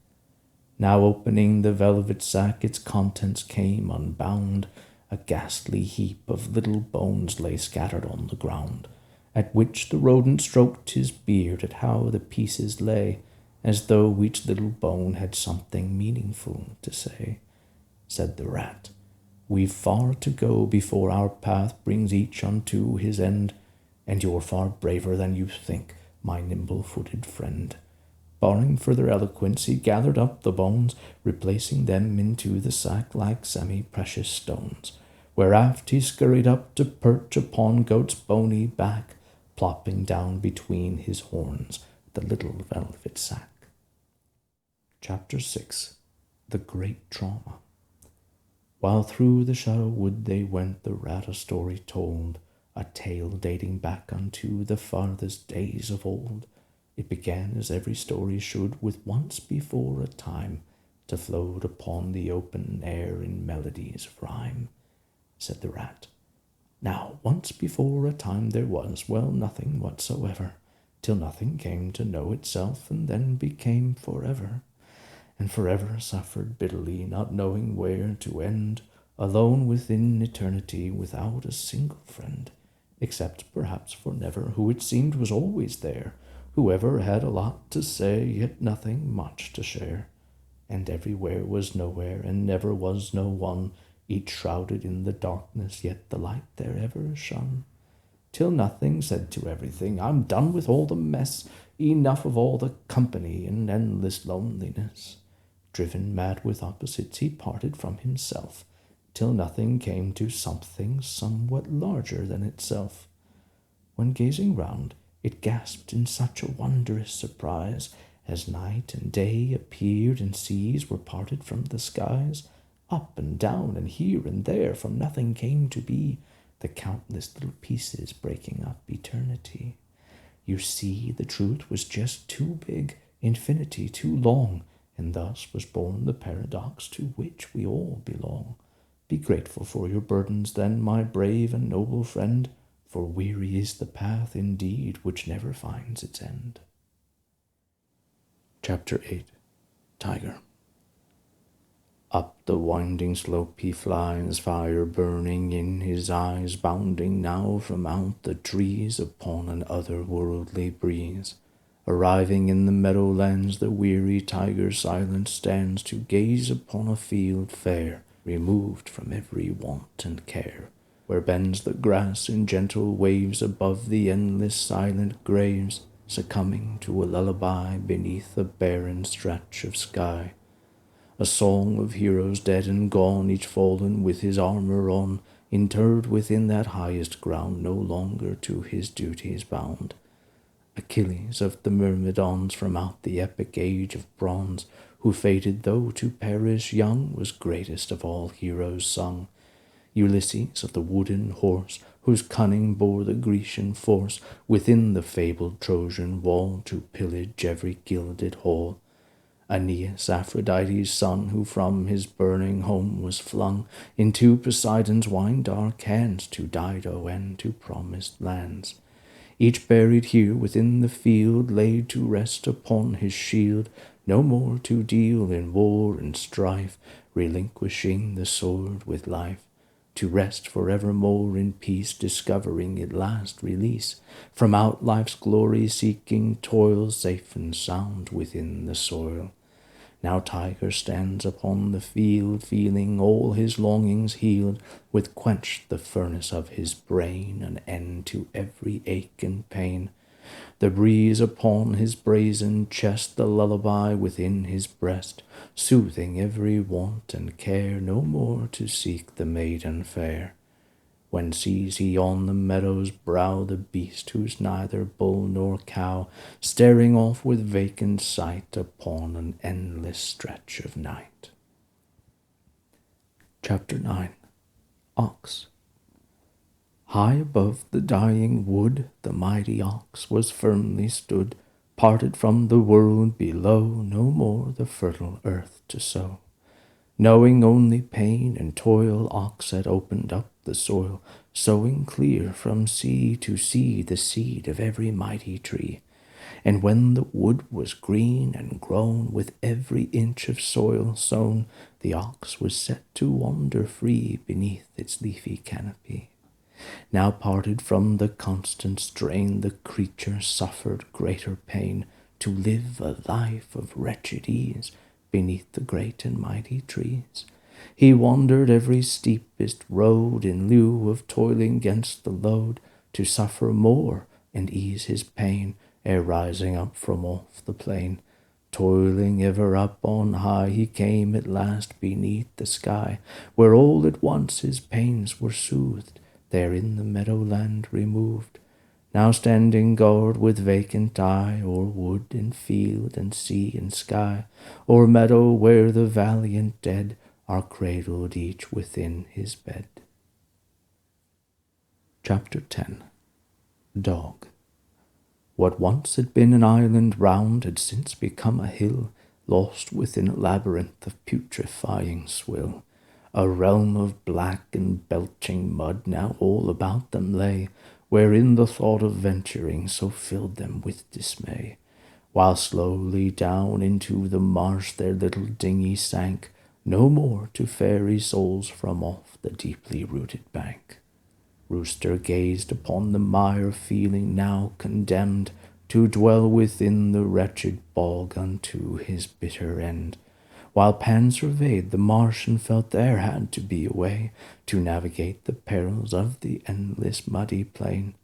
Now opening the velvet sack, its contents came unbound. A ghastly heap of little bones lay scattered on the ground, at which the rodent stroked his beard at how the pieces lay, as though each little bone had something meaningful to say. Said the rat, "We've far to go before our path brings each unto his end, and you're far braver than you think, my nimble-footed friend." Barring further eloquence, he gathered up the bones, replacing them into the sack like semi-precious stones, whereaft he scurried up to perch upon Goat's bony back, plopping down between his horns the little velvet sack. Chapter 6. The Great Trauma. While through the shadow wood they went, the rat a story told, a tale dating back unto the farthest days of old. It began as every story should, with once before a time, to float upon the open air in melodies of rhyme. Said the rat, "Now, once before a time there was, well, nothing whatsoever, till nothing came to know itself, and then became forever. and forever suffered bitterly, not knowing where to end, alone within eternity, without a single friend, except perhaps for Never, who it seemed was always there, whoever had a lot to say, yet nothing much to share. And everywhere was nowhere, and never was no one, each shrouded in the darkness, yet the light there ever shone. Till Nothing said to everything, I'm done with all the mess, enough of all the company and endless loneliness. Driven mad with opposites, he parted from himself, till Nothing came to something somewhat larger than itself. When gazing round, it gasped in such a wondrous surprise, as night and day appeared and seas were parted from the skies. Up and down and here and there from nothing came to be the countless little pieces breaking up eternity. You see, the truth was just too big, infinity too long, and thus was born the paradox to which we all belong. Be grateful for your burdens, then, my brave and noble friend, for weary is the path indeed which never finds its end. Chapter 8. Tiger. Up the winding slope he flies, fire burning in his eyes, bounding now from out the trees upon an otherworldly breeze. Arriving in the meadowlands, the weary tiger silent stands to gaze upon a field fair, removed from every want and care, where bends the grass in gentle waves above the endless silent graves, succumbing to a lullaby beneath a barren stretch of sky. A song of heroes dead and gone, each fallen with his armor on, interred within that highest ground, no longer to his duties bound. Achilles of the Myrmidons, from out the epic age of bronze, who fated though to perish young, was greatest of all heroes sung. Ulysses of the wooden horse, whose cunning bore the Grecian force within the fabled Trojan wall to pillage every gilded hall. Aeneas, Aphrodite's son, who from his burning home was flung into Poseidon's wine-dark hands, to Dido and to promised lands. Each buried here within the field, laid to rest upon his shield, no more to deal in war and strife, relinquishing the sword with life, to rest forevermore in peace, discovering at last release from out life's glory-seeking toil, safe and sound within the soil. Now Tiger stands upon the field, feeling all his longings healed, with quenched the furnace of his brain, an end to every ache and pain. The breeze upon his brazen chest, the lullaby within his breast, soothing every want and care, no more to seek the maiden fair. When sees he on the meadow's brow the beast who's neither bull nor cow, staring off with vacant sight upon an endless stretch of night. Chapter 9. Ox. High above the dying wood, the mighty ox was firmly stood, parted from the world below, no more the fertile earth to sow. Knowing only pain and toil, ox had opened up the soil, sowing clear from sea to sea the seed of every mighty tree. And when the wood was green and grown, with every inch of soil sown, the ox was set to wander free beneath its leafy canopy. Now parted from the constant strain, the creature suffered greater pain, to live a life of wretched ease beneath the great and mighty trees. He wandered every steepest road in lieu of toiling 'gainst the load, to suffer more and ease his pain ere rising up from off the plain. Toiling ever up on high, he came at last beneath the sky, where all at once his pains were soothed, there in the meadowland removed. Now standing guard with vacant eye, o'er wood and field and sea and sky, o'er meadow where the valiant dead are cradled each within his bed. Chapter 10. Dog. What once had been an island round had since become a hill, lost within a labyrinth of putrefying swill. A realm of black and belching mud now all about them lay, wherein the thought of venturing so filled them with dismay. while slowly down into the marsh their little dinghy sank, no more to ferry souls from off the deeply rooted bank. Rooster gazed upon the mire, feeling now condemned to dwell within the wretched bog unto his bitter end, while Pan surveyed the marsh and felt there had to be a way to navigate the perils of the endless muddy plain.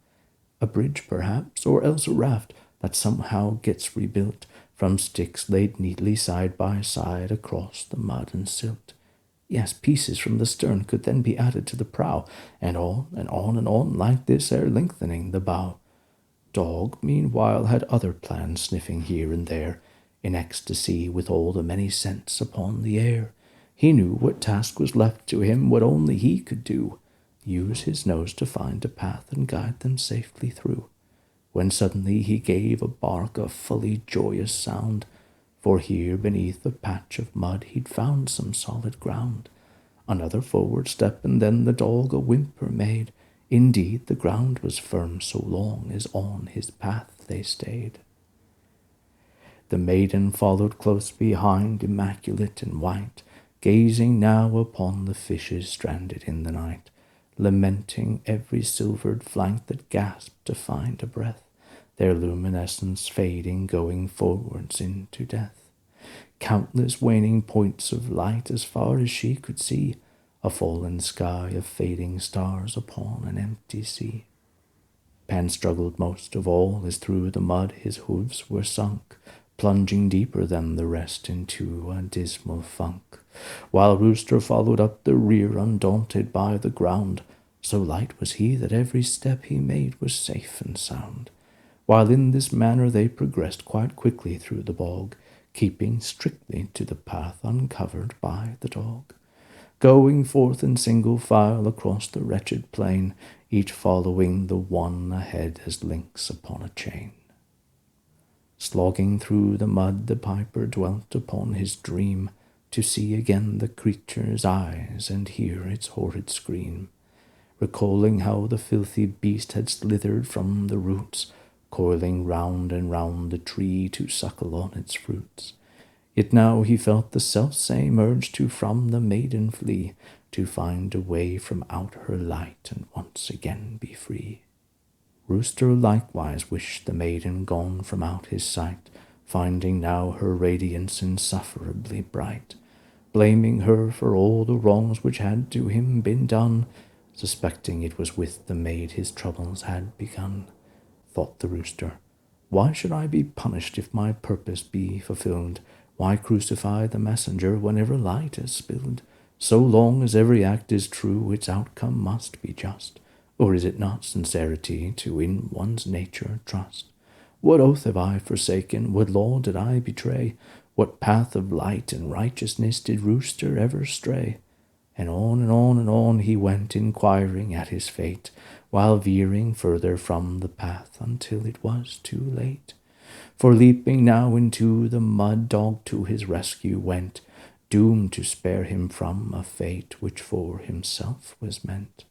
A bridge, perhaps, or else a raft that somehow gets rebuilt from sticks laid neatly side by side across the mud and silt. Yes, pieces from the stern could then be added to the prow, and on and on and on like this ere lengthening the bow. Dog, meanwhile, had other plans sniffing here and there, in ecstasy with all the many scents upon the air. He knew what task was left to him, what only he could do, use his nose to find a path and guide them safely through, when suddenly he gave a bark, a fully joyous sound, for here beneath a patch of mud he'd found some solid ground. Another forward step, and then the dog a whimper made. Indeed, the ground was firm so long as on his path they stayed. The maiden followed close behind, immaculate and white, gazing now upon the fishes stranded in the night, lamenting every silvered flank that gasped to find a breath, their luminescence fading, going forwards into death. Countless waning points of light as far as she could see, a fallen sky of fading stars upon an empty sea. Pan struggled most of all as through the mud his hooves were sunk, plunging deeper than the rest into a dismal funk, while Rooster followed up the rear undaunted by the ground. So light was he that every step he made was safe and sound. While in this manner they progressed quite quickly through the bog, keeping strictly to the path uncovered by the dog, going forth in single file across the wretched plain, each following the one ahead as links upon a chain. Slogging through the mud, the piper dwelt upon his dream, to see again the creature's eyes and hear its horrid scream, recalling how the filthy beast had slithered from the roots, coiling round and round the tree to suckle on its fruits. Yet now he felt the self-same urge to from the maiden flee, to find a way from out her light and once again be free. Rooster likewise wished the maiden gone from out his sight, finding now her radiance insufferably bright, blaming her for all the wrongs which had to him been done, suspecting it was with the maid his troubles had begun. Thought the rooster, why should I be punished if my purpose be fulfilled? Why crucify the messenger whenever light is spilled? So long as every act is true, its outcome must be just. Or is it not sincerity to in one's nature trust? What oath have I forsaken? What law did I betray? What path of light and righteousness did Rooster ever stray? And on and on and on he went, inquiring at his fate, while veering further from the path until it was too late. For leaping now into the mud, dog to his rescue went, doomed to spare him from a fate which for himself was meant.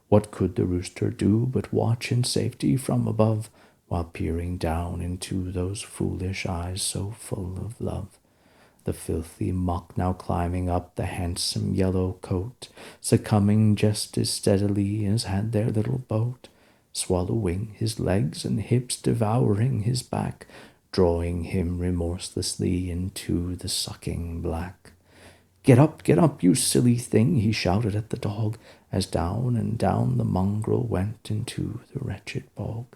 What could the rooster do but watch in safety from above, while peering down into those foolish eyes so full of love? The filthy muck now climbing up the handsome yellow coat, succumbing just as steadily as had their little boat, swallowing his legs and hips, devouring his back, drawing him remorselessly into the sucking black. Get up, you silly thing," he shouted at the dog, as down and down the mongrel went into the wretched bog,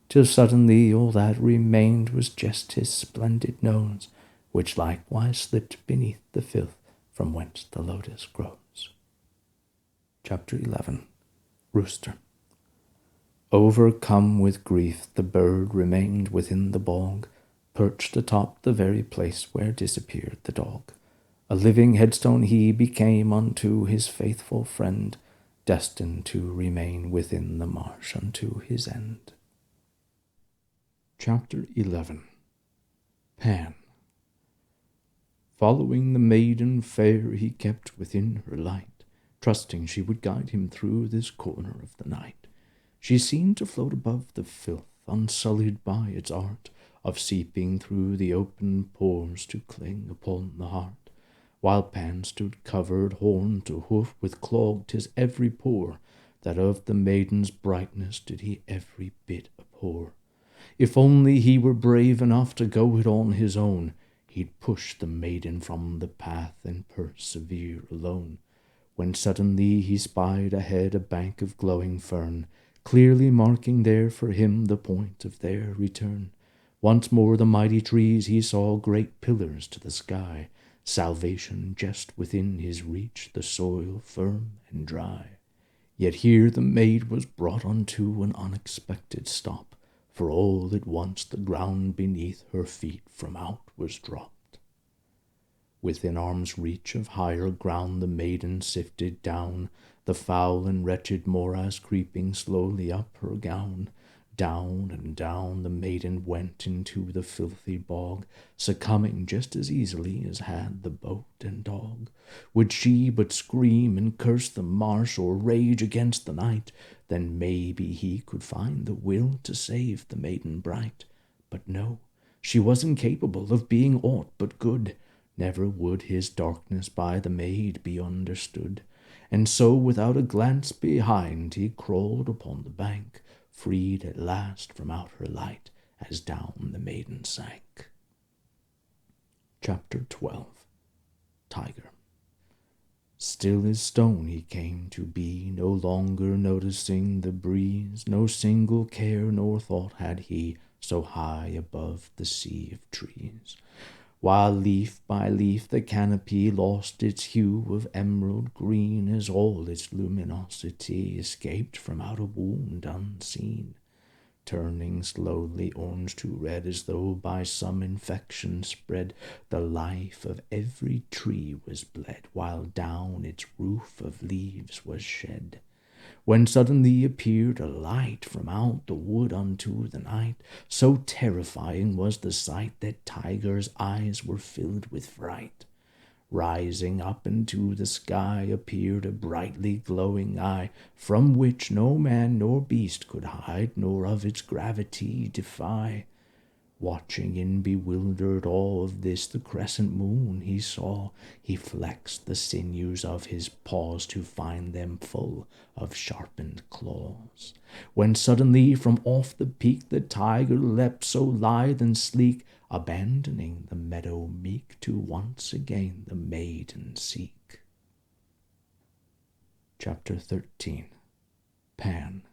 till suddenly all that remained was just his splendid nose, which likewise slipped beneath the filth from whence the lotus grows. Chapter 11. Rooster. Overcome with grief, the bird remained within the bog, perched atop the very place where disappeared the dog. A living headstone he became unto his faithful friend, destined to remain within the marsh unto his end. Chapter 11. Pan. Following the maiden fair, he kept within her light, trusting she would guide him through this corner of the night. She seemed to float above the filth, unsullied by its art, of seeping through the open pores to cling upon the heart, while Pan stood covered horn to hoof with clogged his every pore, that of the maiden's brightness did he every bit abhor. If only he were brave enough to go it on his own, he'd push the maiden from the path and persevere alone. When suddenly he spied ahead a bank of glowing fern, clearly marking there for him the point of their return. Once more the mighty trees he saw, great pillars to the sky, salvation just within his reach, the soil firm and dry. Yet here the maid was brought unto an unexpected stop, for all at once the ground beneath her feet from out was dropped. Within arm's reach of higher ground the maiden sifted down, the foul and wretched morass creeping slowly up her gown. Down and down the maiden went into the filthy bog, succumbing just as easily as had the boat and dog. Would she but scream and curse the marsh, or rage against the night, then maybe he could find the will to save the maiden bright. But no, she was incapable of being aught but good. Never would his darkness by the maid be understood. And so without a glance behind he crawled upon the bank, freed at last from out her light, as down the maiden sank. Chapter 12. Tiger. Still as stone he came to be, no longer noticing the breeze, no single care nor thought had he, so high above the sea of trees. While leaf by leaf the canopy lost its hue of emerald green, as all its luminosity escaped from out a wound unseen, turning slowly orange to red, as though by some infection spread. The life of every tree was bled, while down its roof of leaves was shed. When suddenly appeared a light from out the wood unto the night. So terrifying was the sight that Tiger's eyes were filled with fright. Rising up into the sky appeared a brightly glowing eye, from which no man nor beast could hide, nor of its gravity defy. Watching in bewildered awe of this the crescent moon he saw, he flexed the sinews of his paws to find them full of sharpened claws. When suddenly from off the peak the tiger leapt so lithe and sleek, abandoning the meadow meek to once again the maiden seek. Chapter 13. Pan.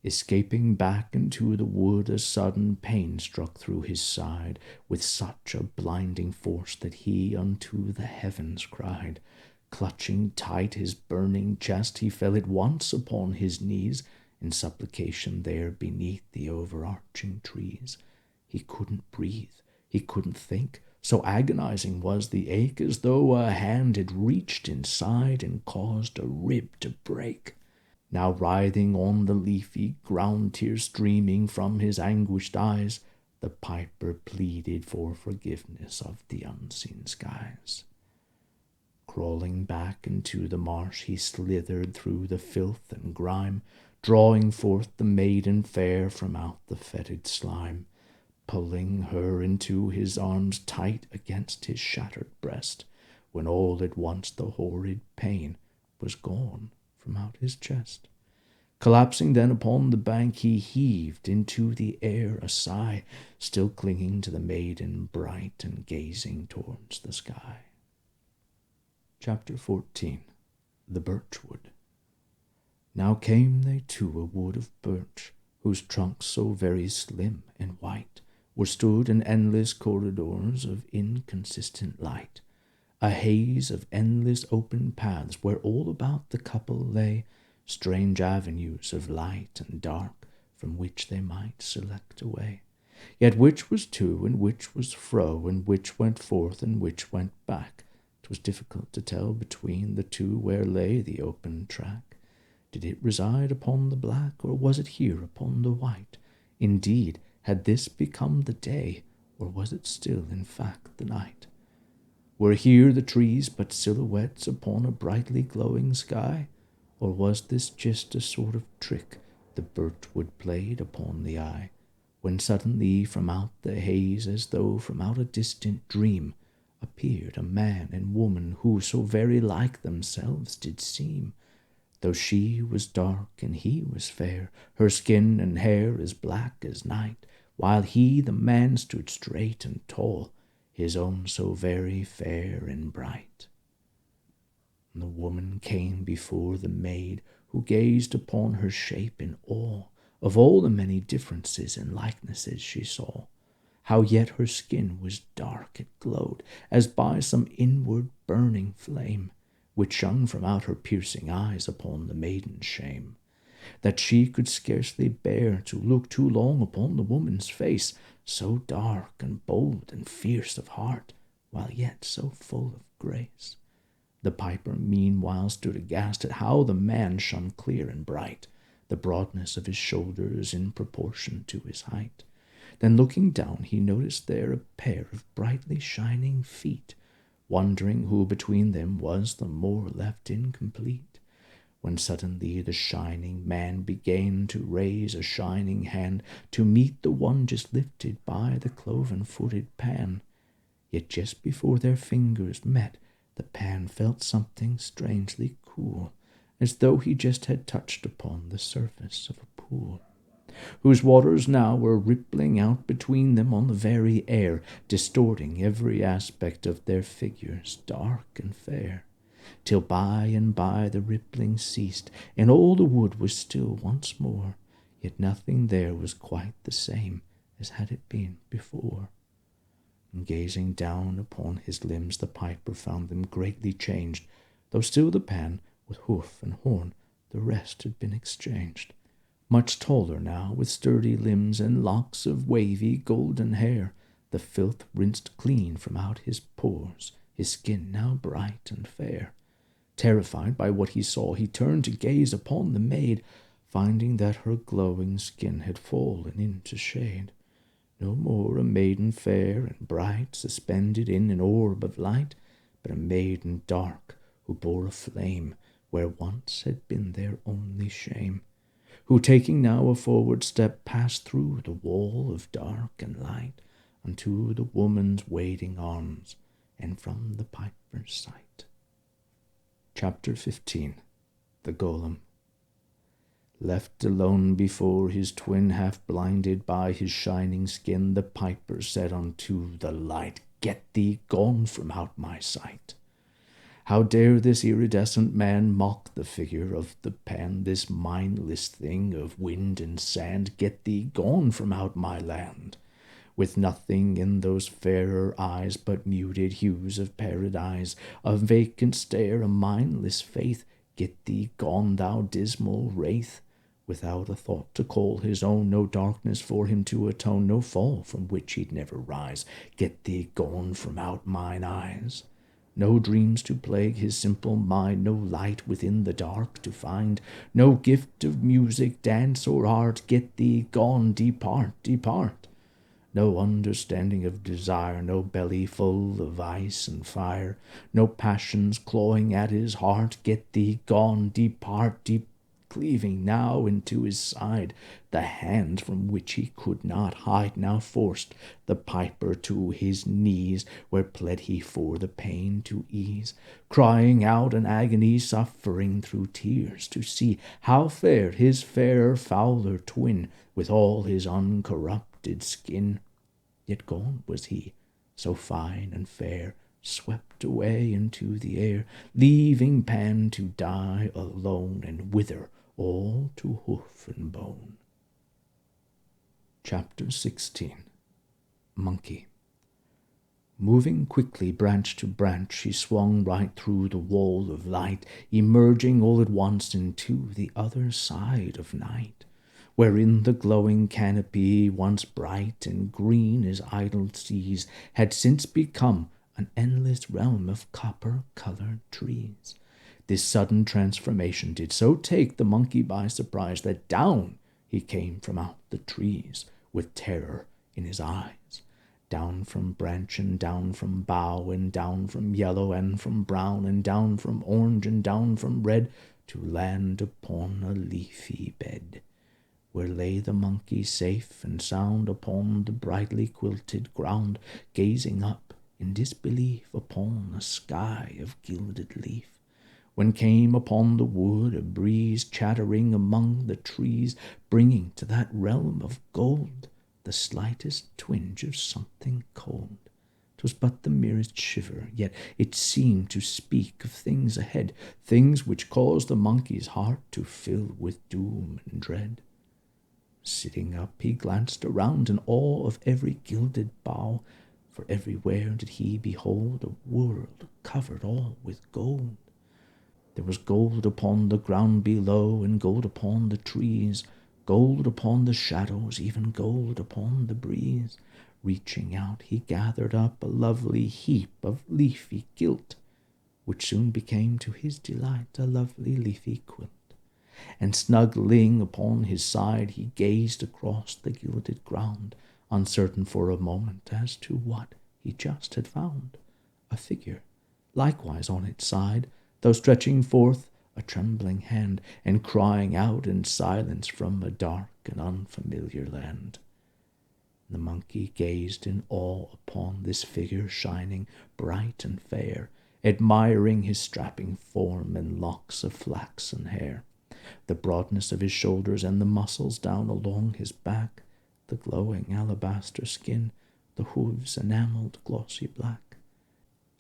Escaping back into the wood, a sudden pain struck through his side, with such a blinding force that he unto the heavens cried. Clutching tight his burning chest, he fell at once upon his knees, in supplication there beneath the overarching trees. He couldn't breathe, he couldn't think, so agonizing was the ache, as though a hand had reached inside and caused a rib to break. Now writhing on the leafy ground, tears streaming from his anguished eyes, the piper pleaded for forgiveness of the unseen skies. Crawling back into the marsh, he slithered through the filth and grime, drawing forth the maiden fair from out the fetid slime, pulling her into his arms tight against his shattered breast, when all at once the horrid pain was gone from out his chest. Collapsing then upon the bank, he heaved into the air a sigh, still clinging to the maiden bright and gazing towards the sky. Chapter 14. The Birchwood. Now came they to a wood of birch, whose trunks so very slim and white were stood in endless corridors of inconsistent light, a haze of endless open paths, where all about the couple lay strange avenues of light and dark, from which they might select a way. Yet which was to, and which was fro, and which went forth, and which went back, 'twas difficult to tell between the two where lay the open track. Did it reside upon the black, or was it here upon the white? Indeed, had this become the day, or was it still in fact the night? Were here the trees but silhouettes upon a brightly glowing sky, or was this just a sort of trick the birchwood played upon the eye? when suddenly from out the haze, as though from out a distant dream, appeared a man and woman who so very like themselves did seem. Though she was dark and he was fair, her skin and hair as black as night, while he, the man, stood straight and tall, his own so very fair and bright. And the woman came before the maid, who gazed upon her shape in awe of all the many differences and likenesses she saw. How yet her skin was dark, it glowed as by some inward burning flame, which shone from out her piercing eyes upon the maiden's shame, that she could scarcely bear to look too long upon the woman's face, so dark and bold and fierce of heart, while yet so full of grace. The piper meanwhile stood aghast at how the man shone clear and bright, the broadness of his shoulders in proportion to his height. Then looking down, he noticed there a pair of brightly shining feet, wondering who between them was the more left incomplete, when suddenly the shining man began to raise a shining hand to meet the one just lifted by the cloven-footed pan. Yet just before their fingers met, the pan felt something strangely cool, as though he just had touched upon the surface of a pool, whose waters now were rippling out between them on the very air, distorting every aspect of their figures, dark and fair, till by and by the rippling ceased, and all the wood was still once more, yet nothing there was quite the same as had it been before. And gazing down upon his limbs, the piper found them greatly changed, though still the pan, with hoof and horn, the rest had been exchanged. Much taller now, with sturdy limbs and locks of wavy golden hair, the filth rinsed clean from out his pores, his skin now bright and fair. Terrified by what he saw, he turned to gaze upon the maid, finding that her glowing skin had fallen into shade. No more a maiden fair and bright, suspended in an orb of light, but a maiden dark, who bore a flame where once had been their only shame, who, taking now a forward step, passed through the wall of dark and light unto the woman's waiting arms, and from the piper's sight. Chapter 15. The Golem. Left alone before his twin, half blinded by his shining skin, the piper said unto the light, "Get thee gone from out my sight. How dare this iridescent man mock the figure of the pan, this mindless thing of wind and sand? Get thee gone from out my land, with nothing in those fairer eyes but muted hues of paradise, a vacant stare, a mindless faith. Get thee gone, thou dismal wraith, without a thought to call his own, no darkness for him to atone, no fall from which he'd never rise. Get thee gone from out mine eyes. No dreams to plague his simple mind, no light within the dark to find, no gift of music, dance, or art. Get thee gone, depart, depart. No understanding of desire, no belly full of ice and fire, no passions clawing at his heart. Get thee gone, depart, cleaving now into his side the hands from which he could not hide, now forced the piper to his knees, where pled he for the pain to ease, crying out in agony, suffering through tears to see how fared his fairer, fouler twin, with all his uncorrupted skin. Yet gone was he, so fine and fair, swept away into the air, leaving Pan to die alone and wither all to hoof and bone. Chapter 16. Monkey. Moving quickly branch to branch, he swung right through the wall of light, emerging all at once into the other side of night, wherein the glowing canopy, once bright and green as idle seas, had since become an endless realm of copper-colored trees. This sudden transformation did so take the monkey by surprise that down he came from out the trees, with terror in his eyes, down from branch and down from bough, and down from yellow and from brown, and down from orange and down from red, to land upon a leafy bed, where lay the monkey safe and sound upon the brightly quilted ground, gazing up in disbelief upon a sky of gilded leaf, when came upon the wood a breeze chattering among the trees, bringing to that realm of gold the slightest twinge of something cold. 'Twas but the merest shiver, yet it seemed to speak of things ahead, things which caused the monkey's heart to fill with doom and dread. Sitting up, he glanced around in awe of every gilded bough, for everywhere did he behold a world covered all with gold. There was gold upon the ground below, and gold upon the trees, gold upon the shadows, even gold upon the breeze. Reaching out, he gathered up a lovely heap of leafy gilt, which soon became to his delight a lovely leafy quilt. And snuggling upon his side, he gazed across the gilded ground, uncertain for a moment as to what he just had found. A figure, likewise on its side, though stretching forth a trembling hand, and crying out in silence from a dark and unfamiliar land. The monkey gazed in awe upon this figure shining bright and fair, admiring his strapping form and locks of flaxen hair, the broadness of his shoulders and the muscles down along his back, the glowing alabaster skin, the hooves enamelled glossy black.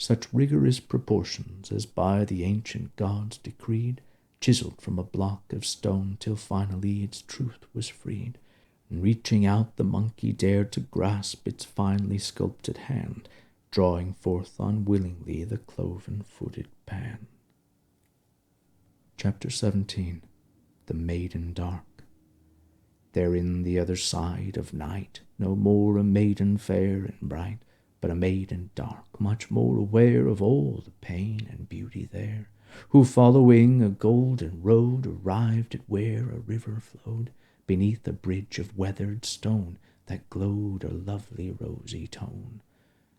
Such rigorous proportions as by the ancient gods decreed, chiseled from a block of stone till finally its truth was freed, and reaching out the monkey dared to grasp its finely sculpted hand, drawing forth unwillingly the cloven-footed pan. Chapter 17. The Maiden Dark. There in the other side of night, no more a maiden fair and bright, but a maiden dark, much more aware of all the pain and beauty there, who following a golden road arrived at where a river flowed, beneath a bridge of weathered stone that glowed a lovely rosy tone.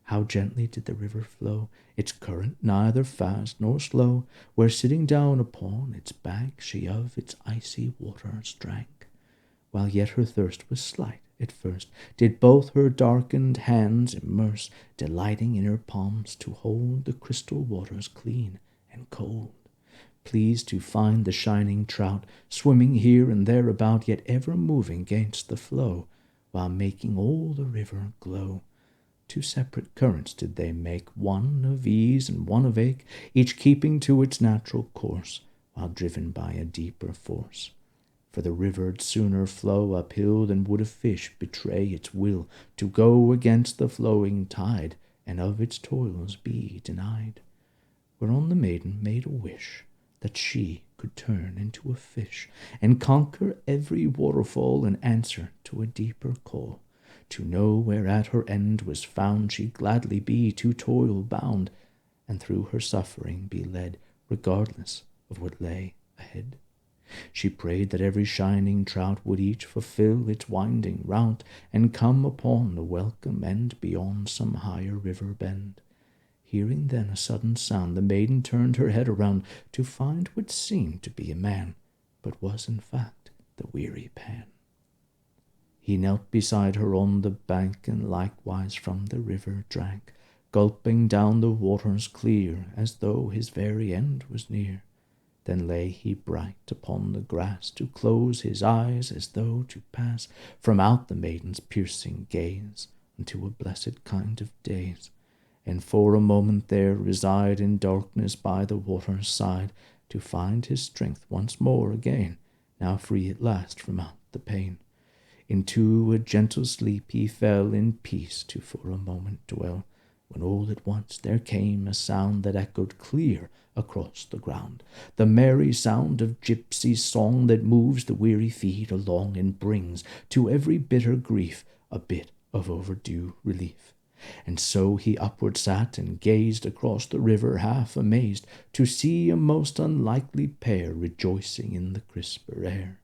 How gently did the river flow, its current neither fast nor slow, where sitting down upon its bank she of its icy waters drank. While yet her thirst was slight at first, did both her darkened hands immerse, delighting in her palms to hold the crystal waters clean and cold, pleased to find the shining trout swimming here and there about, yet ever moving gainst the flow, while making all the river glow. Two separate currents did they make, one of ease and one of ache, each keeping to its natural course, while driven by a deeper force. For the river'd sooner flow uphill than would a fish betray its will to go against the flowing tide, and of its toils be denied. Whereon the maiden made a wish that she could turn into a fish, and conquer every waterfall in answer to a deeper call. To know where at her end was found, she'd gladly be to toil bound, and through her suffering be led, regardless of what lay ahead. She prayed that every shining trout would each fulfill its winding route, and come upon a welcome end beyond some higher river bend. Hearing then a sudden sound, the maiden turned her head around, to find what seemed to be a man, but was in fact the weary Pan. He knelt beside her on the bank, and likewise from the river drank, gulping down the waters clear, as though his very end was near. Then lay he bright upon the grass, to close his eyes, as though to pass from out the maiden's piercing gaze unto a blessed kind of daze, and for a moment there reside in darkness by the water's side, to find his strength once more again, now free at last from out the pain. Into a gentle sleep he fell, in peace to for a moment dwell, when all at once there came a sound that echoed clear across the ground, the merry sound of gypsy song that moves the weary feet along, and brings to every bitter grief a bit of overdue relief. And so he upward sat and gazed across the river, half amazed to see a most unlikely pair rejoicing in the crisper air.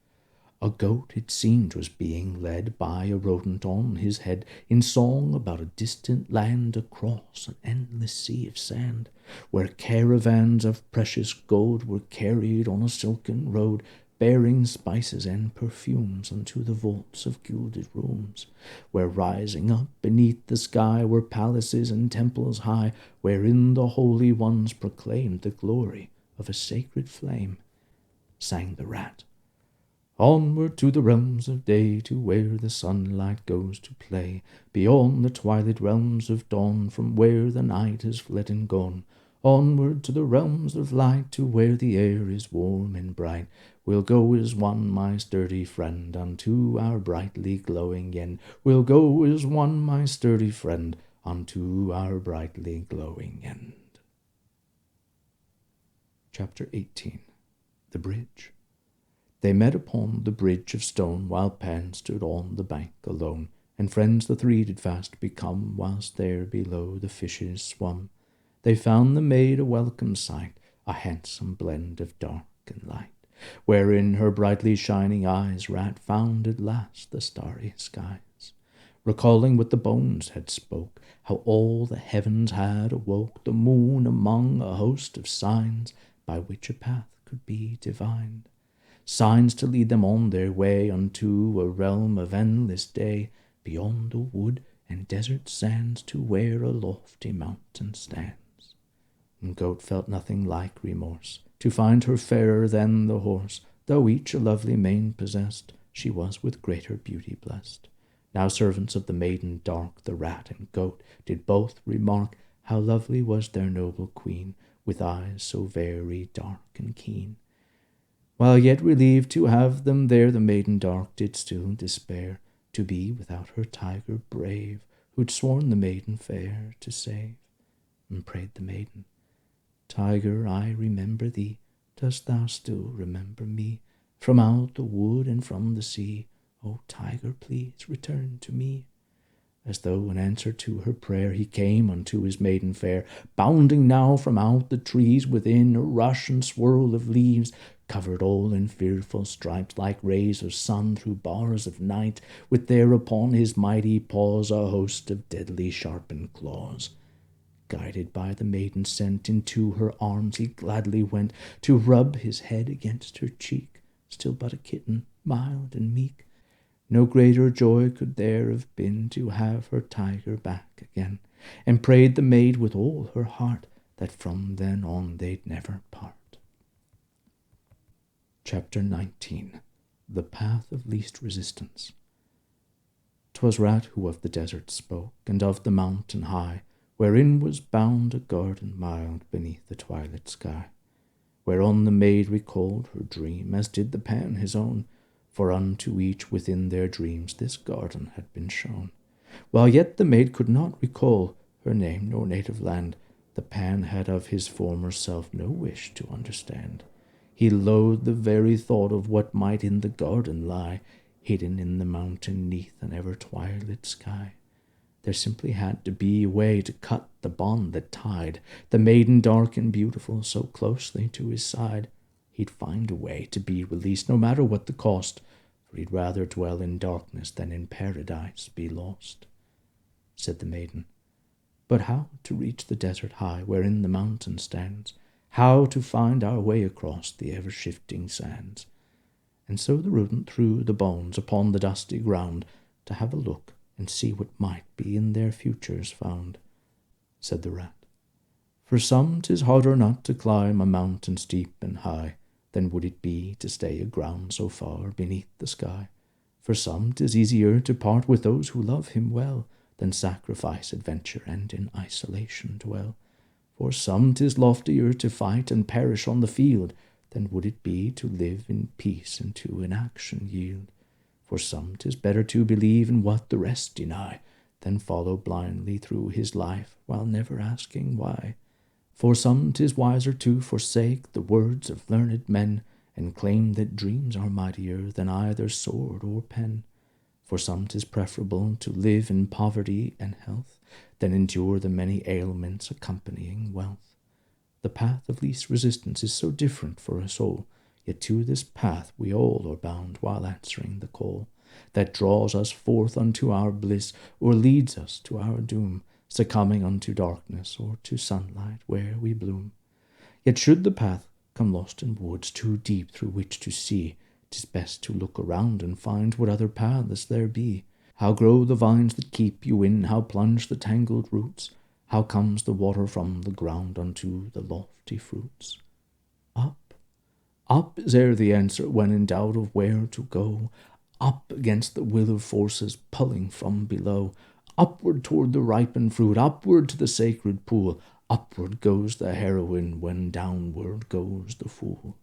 A goat, it seemed, was being led by a rodent on his head, in song about a distant land across an endless sea of sand, where caravans of precious gold were carried on a silken road, bearing spices and perfumes unto the vaults of gilded rooms, where rising up beneath the sky were palaces and temples high, wherein the holy ones proclaimed the glory of a sacred flame. Sang the rat, onward to the realms of day, to where the sunlight goes to play, beyond the twilight realms of dawn, from where the night has fled and gone. Onward to the realms of light, to where the air is warm and bright. We'll go as one, my sturdy friend, unto our brightly glowing end. We'll go as one, my sturdy friend, unto our brightly glowing end. Chapter 18. The Bridge. They met upon the bridge of stone, while Pan stood on the bank alone, and friends the three did fast become, whilst there below the fishes swum. They found the maid a welcome sight, a handsome blend of dark and light, wherein her brightly shining eyes Rat found at last the starry skies. Recalling what the bones had spoke, how all the heavens had awoke, the moon among a host of signs, by which a path could be divined. Signs to lead them on their way unto a realm of endless day, beyond the wood and desert sands, to where a lofty mountain stands. And Goat felt nothing like remorse to find her fairer than the horse, though each a lovely maid possessed, she was with greater beauty blessed. Now servants of the maiden dark, the rat and goat, did both remark how lovely was their noble queen, with eyes so very dark and keen. While yet relieved to have them there, the maiden dark did still despair to be without her tiger brave, who'd sworn the maiden fair to save. And prayed the maiden, Tiger, I remember thee, dost thou still remember me? From out the wood and from the sea, O tiger, please return to me. As though in answer to her prayer, he came unto his maiden fair, bounding now from out the trees, within a rush and swirl of leaves, covered all in fearful stripes, like rays of sun through bars of night, with there upon his mighty paws a host of deadly sharpened claws. Guided by the maiden sent, into her arms he gladly went, to rub his head against her cheek, still but a kitten, mild and meek. No greater joy could there have been to have her tiger back again, and prayed the maid with all her heart that from then on they'd never part. Chapter 19. The Path of Least Resistance. 'Twas Rat who of the desert spoke, and of the mountain high, wherein was bound a garden mild beneath the twilight sky, whereon the maid recalled her dream, as did the Pan his own, for unto each within their dreams this garden had been shown. While yet the maid could not recall her name nor native land, the Pan had of his former self no wish to understand. He loathed the very thought of what might in the garden lie, hidden in the mountain neath an ever twilight sky. There simply had to be a way to cut the bond that tied the maiden dark and beautiful so closely to his side. He'd find a way to be released, no matter what the cost, for he'd rather dwell in darkness than in paradise be lost. Said the maiden, but how to reach the desert high, wherein the mountain stands? How to find our way across the ever-shifting sands? And so the rodent threw the bones upon the dusty ground, to have a look and see what might be in their futures found. Said the rat, for some 'tis harder not to climb a mountain steep and high, than would it be to stay aground so far beneath the sky. For some 'tis easier to part with those who love him well, than sacrifice adventure and in isolation dwell. For some 'tis loftier to fight and perish on the field, than would it be to live in peace and to inaction yield. For some 'tis better to believe in what the rest deny, than follow blindly through his life, while never asking why. For some 'tis wiser to forsake the words of learned men, and claim that dreams are mightier than either sword or pen. For some 'tis preferable to live in poverty and health, than endure the many ailments accompanying wealth. The path of least resistance is so different for us all, yet to this path we all are bound while answering the call, that draws us forth unto our bliss, or leads us to our doom, succumbing unto darkness, or to sunlight where we bloom. Yet should the path come lost in woods too deep through which to see, 'Tis best to look around and find what other paths there be. How grow the vines that keep you in? How plunge the tangled roots? How comes the water from the ground unto the lofty fruits? Up, up is e'er the answer when in doubt of where to go. Up against the will of forces pulling from below. Upward toward the ripened fruit, upward to the sacred pool. Upward goes the heroine when downward goes the fool.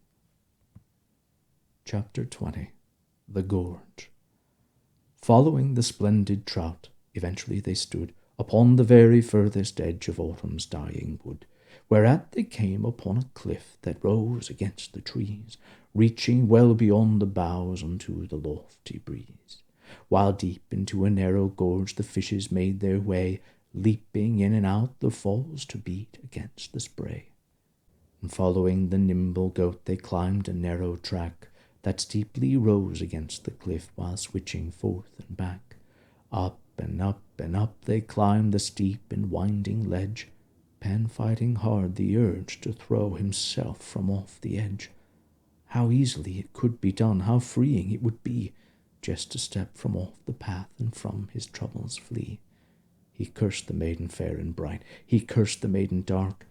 Chapter 20. The Gorge. Following the splendid trout, eventually they stood upon the very furthest edge of autumn's dying wood, whereat they came upon a cliff that rose against the trees, reaching well beyond the boughs unto the lofty breeze, while deep into a narrow gorge the fishes made their way, leaping in and out the falls to beat against the spray. And following the nimble goat they climbed a narrow track that steeply rose against the cliff while switching forth and back. Up and up and up they climbed the steep and winding ledge, Pan fighting hard the urge to throw himself from off the edge. How easily it could be done, how freeing it would be, just to step from off the path and from his troubles flee. He cursed the maiden fair and bright, he cursed the maiden dark,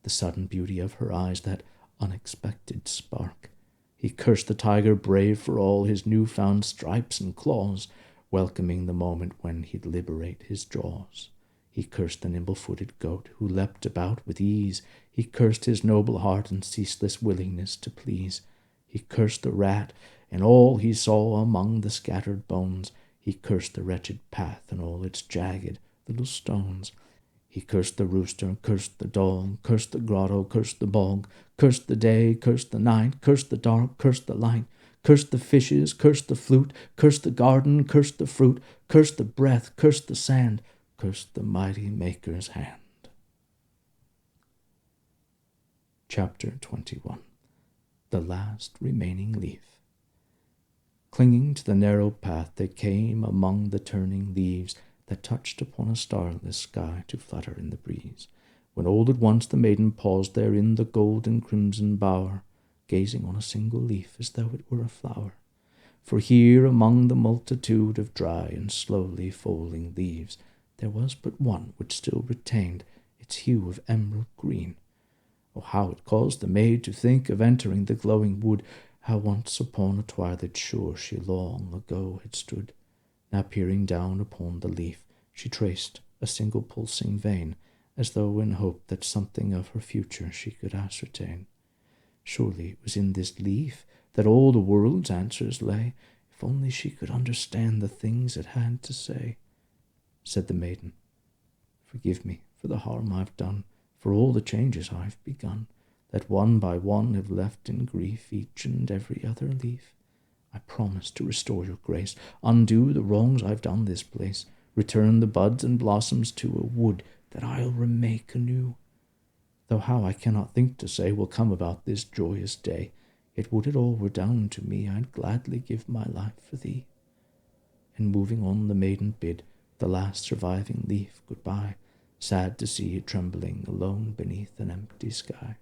the sudden beauty of her eyes, that unexpected spark. He cursed the tiger brave for all his new-found stripes and claws, welcoming the moment when he'd liberate his jaws. He cursed the nimble-footed goat who leapt about with ease. He cursed his noble heart and ceaseless willingness to please. He cursed the rat and all he saw among the scattered bones. He cursed the wretched path and all its jagged little stones. He cursed the rooster, cursed the dog, cursed the grotto, cursed the bog, cursed the day, cursed the night, cursed the dark, cursed the light, cursed the fishes, cursed the flute, cursed the garden, cursed the fruit, cursed the breath, cursed the sand, cursed the mighty Maker's hand. Chapter 21. The Last Remaining Leaf. Clinging to the narrow path they came among the turning leaves that touched upon a starless sky to flutter in the breeze, when all at once the maiden paused there in the gold and crimson bower, gazing on a single leaf as though it were a flower. For here among the multitude of dry and slowly falling leaves there was but one which still retained its hue of emerald green. Oh, how it caused the maid to think of entering the glowing wood, how once upon a twilight shore she long ago had stood. Now peering down upon the leaf, she traced a single pulsing vein, as though in hope that something of her future she could ascertain. Surely it was in this leaf that all the world's answers lay, if only she could understand the things it had to say. Said the maiden, "Forgive me for the harm I've done, for all the changes I've begun, that one by one have left in grief each and every other leaf. I promise to restore your grace, undo the wrongs I've done this place, return the buds and blossoms to a wood that I'll remake anew. Though how I cannot think to say will come about this joyous day, yet would it all were down to me, I'd gladly give my life for thee." And moving on the maiden bid the last surviving leaf goodbye, sad to see it trembling alone beneath an empty sky.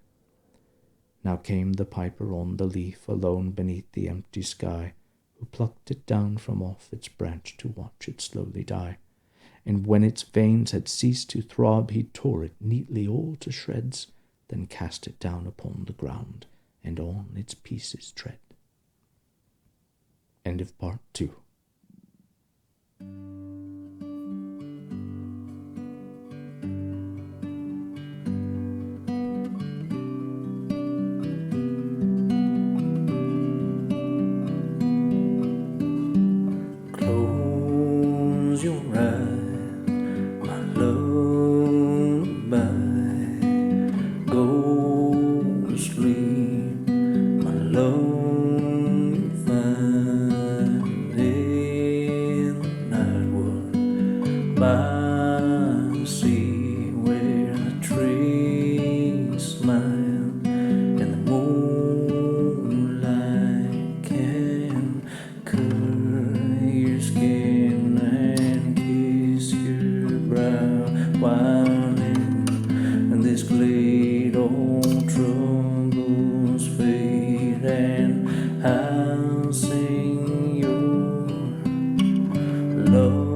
Now came the piper on the leaf alone beneath the empty sky, who plucked it down from off its branch to watch it slowly die. And when its veins had ceased to throb, he tore it neatly all to shreds, then cast it down upon the ground, and on its pieces tread. End of part 2. Close your eyes, my lullaby. Go to sleep, my love. You'll find in the night wood by the sea, where the trees smile and the moonlight can curl your skin and kiss your brow, while in this glade all troubles fade and how's love.